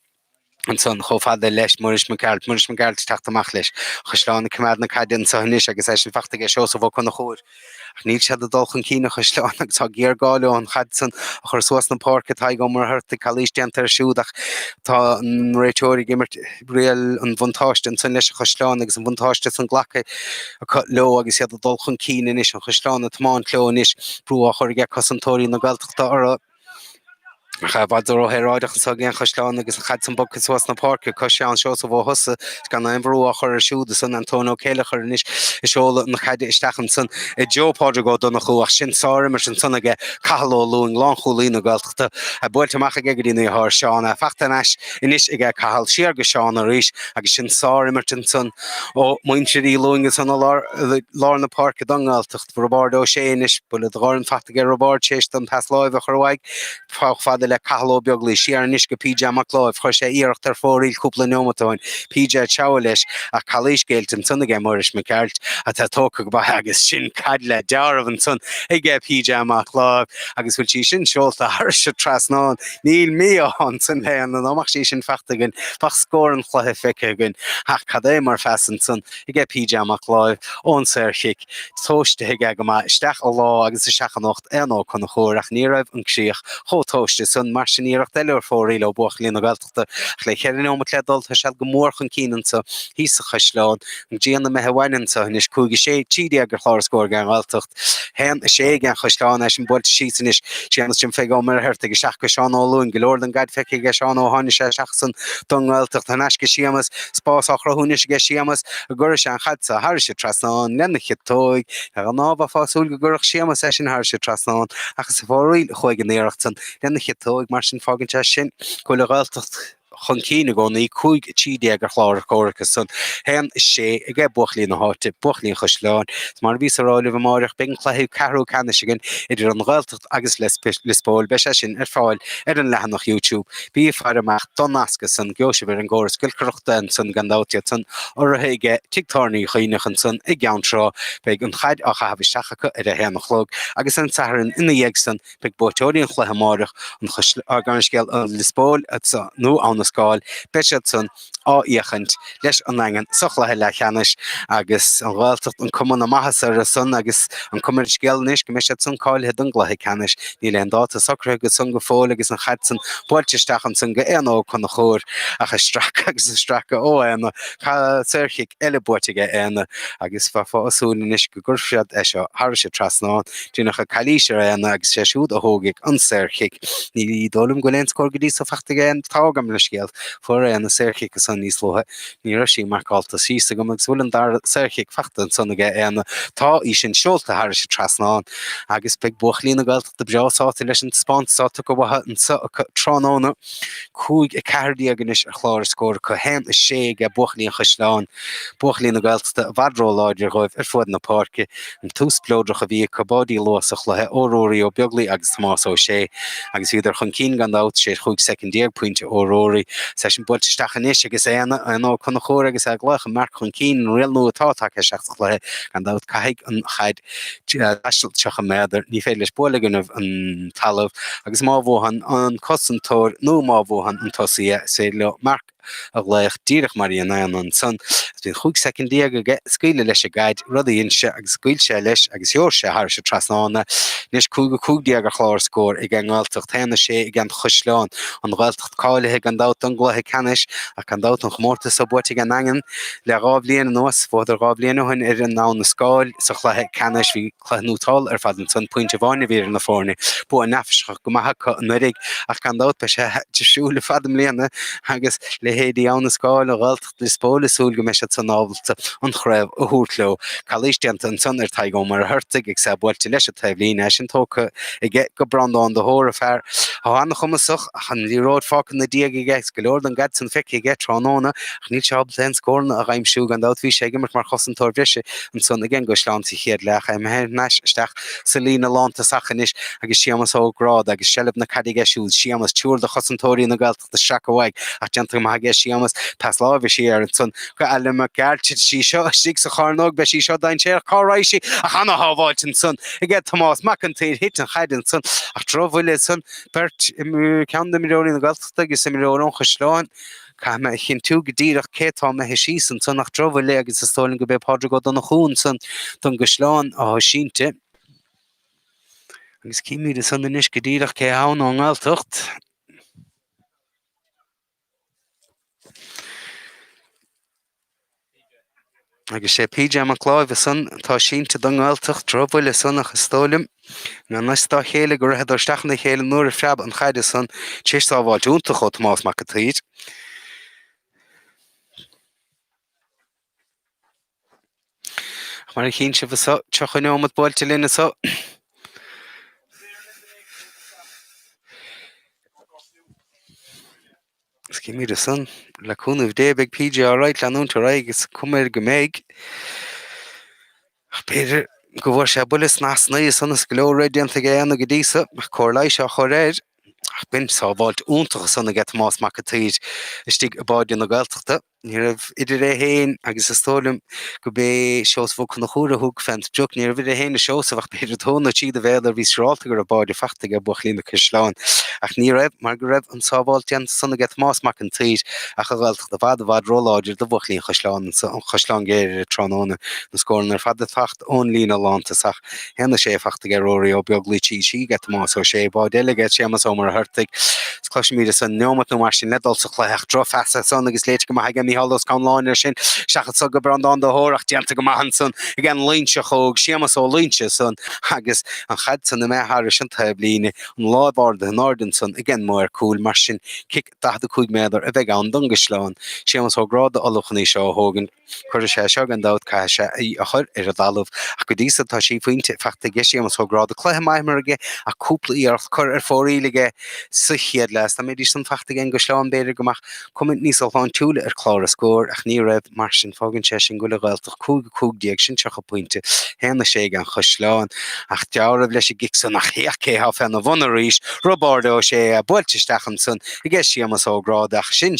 an son chofada leis muris me Ghaeltacht teachtamach leis Caisleán cumad na Caide sa inis agus é sin fachtaige seo sa bh chuna chóir níl sé a dulchan cína Caisleán agus tá géar gáile an chad san a chur suas na parca tá go mar thuirrtaigh chalís deanta ar siúdach tá an réiteoirí gimmert réal an bhaintáiste an san leis a Caisleán agus an bhaintáiste san ghlacha a leo agus iad a dulchan cína inis an Caisleán a tmáin cleo inis brú a chur ige cosantóirí na Ghaeltachta ar cha bhd róthráideach sa gin Caisleán agus chad san bog suas na parca cosán seo sa bhhosa gan na imbrú a chur siúda san António Céilechar inis is seola na Caide isteachchan san I Joe Pádraig go donna chuach sin sáir mar sin sanna aige cailó lún lánchúlí na Ghaeltachta a builteach aige dtína th seánna fachtanis inis ige cail siar go seán a ríis agus sin sáir mar sin san ó muintirí lúingus san lár na parca don Ghaeltacht rabárdó sé inis bula dgáin fachtaige rabád séist an pasláimh a chorhaig fágfada le cailó beaglaí siar inis go PJ amach láimh chuir sé íireacht ar fóríil cúpla nómatáin PJ teabha leis a chalís Gaeltacht san aige muris me Ceart a tá tóca go bathe agus sin cad le dearmhan san ige PJ amach láimh agus bhfuil sí sin seolta thir se trasnáin níl míán san héan an amach sí sin fachtagan fach scór an Cluiche feicegan ach cad é mar fesan san ige PJ amach láimh ón séir chic tóiste ige go isteach a lá agus a seachanocht anó chun na chóir ach ní raibh an csiach chótóiste son mar sin íirecht eile fóí le buch lína Ghaeltachta le chéirn ó ledal tá se go mór chun cían sa hí a Caisleán an díanana me bhhainn sa is cúgi sé tíide gur chláscóir gan Ghaeltacht hen sé gan Caisleán sin bult sísan is sin fé go mar hirta go seach go seán óún golóir an gaiid feici go seán ó hána sé seachsan don Ghaeltacht an eisce siamas spás a chrathúne go siamas a gur se an chaidsa Har se trasán lenneche tóig ar an nába fáúil go gurach siamas sé sin Har se trasán agus sa fáil chuig an éireachtan lenneche tóig mar sin fágan sin chuile Ghaeltacht chun cíine gona í cúig tíide gur chláir cóirchas san hen sé I g buchlíí na háte buchlín Caisleán mar ví ráile bh marach ben chléú carú canisigan idir an Ghaeltacht agus lispóil be sin fáil an lehan nach YouTube bí fear amach donasca san geose ver an ggóir skillcrochta an san gandátia san orhéige titarní chuoinechan san I gceanrá be an chaid a cha hafistechacha a henachlog agus an saharan ina dhéag san be botóíon chlehamárach an gansgéil an lispóil nó an sáil beisiad san áíochant leis an engan sochlathe Leathcheannais agus an Ghaeltacht an cuman na maithas ar san agus an cumir scéalnis go meisiad san cáilthe an glathe Cheannais ní le an dáta sacra agus san go fóil agus an chaid san builteisteach san go éanó chun na chóir a stracha agus an stracha ó éana cha suirchiigh eile buirteige éana agus fa asúlanis go gurfiad seo Har se trasnáin dúnacha Cluiche éana agus sé siúd a thógaigh an suirchiigh ní dólam go léon scór go dtí sa feachtaige an tágam le scéal fuair éana suirchiigh go san níos lotha ní raibh sí marcáilta sísa go agus bhfuil an dar suirchiigh feachta sanna éana tá í sin seolta Har se trasnáin agus be buchlíí na Ghaeltacht de breásáta leis an spásáta go bhathe an tróna cúig cehardí aganis ar chláir scóir chu hen sé go buchlíí Caisleán buchlíí na Ghaeltachta bhadró láidir roibh ar fud na páirce an túsplódrach a bhí cabbádí losach le óróí ó beaglaí agus más ó sé agus idir chun cín gandát sé chuig secondéir pointe óróí sé sin builteisteachchanis agus éana an ó chuna chóir agus a glecha mar chun cín réalú atátacha seach le gandát caiigh an chaid teach méidir ní féidir spólaganmh an talamh agus má bhóhan an cosantóir nó má bhóhan an tosaí sé le marc a léich díirech mar an san bhín chuig secondí go scuile leis a gaid rudaíonse agus scuil sé leis agus jóor sé Har se trasnána níos cúga cúgdí a chláir scóir I g Ghaeltacht héna sé I g Caisleán an Ghaeltacht cáilethe gandát an gluthe Cheannais a gandát an chmórta sa buirte an engan le rábblion nuas fóidir rábblianahain ar an ná na scáil sa chluthe Cheannais hí chluútáil ar fad an san pointe bháinna bhíar na fórna bu an nefisach go maithacha an nurig ach gandát be sé tesúla fadam léana agus le héadí an na scáil a Ghaeltacht lispóla súil go meisiad san nábalta an Craobh a thuúrtló Caisleán an san ar taigó mar a thuirrtaigh ag sa builte leis a taimhlín sin tócha I g go brandán de thóra fearr á anna chumasach chan líród fácan na díag ige golóir an gad san feici ige tróna ach níl se den scórna a raimsú gandát bhí sé mar chosantóir bhrise an son a gin go sleánsaí chéad lecha im héir neis isteach sa lína lánta sachanis agus siamas ógrád agus sellb na cadige siúd siamas túúr de chosantóirí na Ghaeltacht de seacahaig ach gentle maige siamas pas lábh sí ar an son go eile mar geirte sí seo sí sa charnog be sí seo dain sé Chiarraí sí a chana hábháilt an son I g Tomás McIntyre hit an chaid an son ach tróhfuile son bert cean de millióí na Ghaeltacht agus sa millión Caisleán Ca me chin tú go díirech cétá me he sísan san nach tróhfuile agus sa stólinn go be pádra go donna chuún san don Caisleán á sínte agus cíimiide san inis go díirech cé ann an Ghaeltacht agus sé PJ an chláimh san tá sínte don Ghaeltacht tróhfuile san nach stólim na nastá chéile go raibh stachna chéile nuair a freab an chaide san tíá bháil dúnta chu Tomás McIntyre mar chin se bh tuchaine ómad builte lína so Cíimiide san leúnmh dé beag PJ áráid leúnta agus cumir go méid Peter go bhfuair sé bulas nasna sanna golóréideanta éana go dísa cóirlaid se choréir ach bin sábháilt úntacha sanna get Tomás McIntyre istí a báidí na Ghaeltachta Ní rah idir é héin agus is tólim go bé seos fó chun chóra thug fent druk ní bhid a héna seosach beidir tóna tíad a bhéidir ví ráalta gur a báid fachta a buchlína Caisleán ach ní raibh mar go raibh an sábáiltean sanna get más mac an tríd a Ghaeltacht a bhd róláidir do bhuchlín Caisleán an Caisleán Ghriaire tróna na scóran ar fad tacht ón lína lántasach hena sé fachta róí ó beaglí sí get más ó sé bá deige sé mas ó mar hurtig Cluiche mí san nemat nó mar sin nedal sa chléach dro fesa son agus léit go haige mí hallos kan láinir sin seachad so go brandán do hórach dianta go mahan son igen líse choog siamas ó líse son agus an chad san na méthir sin ta bline an lábar de Norden son igen mór cool mar sin kick da de coig méidir a bheith an dungesláán siamas ó grad allchaní seo hógan chuir sé se an dat cai se a chur ar a dalmh a go dísa tá sí faointe fechtta geisiamas ó grad a chléthe maimarige a cúplaí ar chur ar fórílige suchiad leis tá méidir san fachta gin go sláán beidir gomach cumint níos áin túúla ar chlár a scór ach ní raibh mar sin fágann sé sin gola Ghaeltacht cúgdíag sin teach a pointe héna sé an Caisleán ach dearmh leis gic san nach chéché ha fenna bhanaríis Robardo sé a builteisteachchan san i ggé siamas ó grádach sin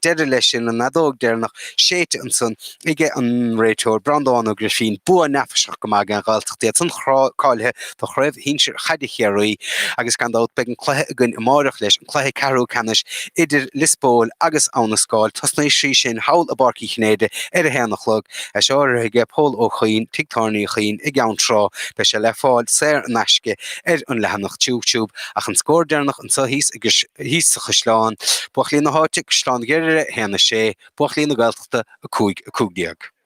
deidir leis sin an nadóg déirnach séite an san ige an réiteúir brandán ó grafín bu nefseach go mag an Ghaeltacht déad san cáilthe do chraibh Shinsir Caide Chiarraí agus gan dát begin chluthe gunn imárach leis an chluthe carú canis idir Lisbóil agus anna sáil tasna sí sin hawl a barcí chnéide ar a héannachlog a seir ige pól ó chuoin tictarnaí chuoin i gceann trá be se le fáil séir an eisce ar an lehanach túúb ach an scór déirnach an sa hís agus hís a Caisleán buchlín na háte Caisleán Ghriaire héna sé buchlín na Ghaeltachta a cúigdiag.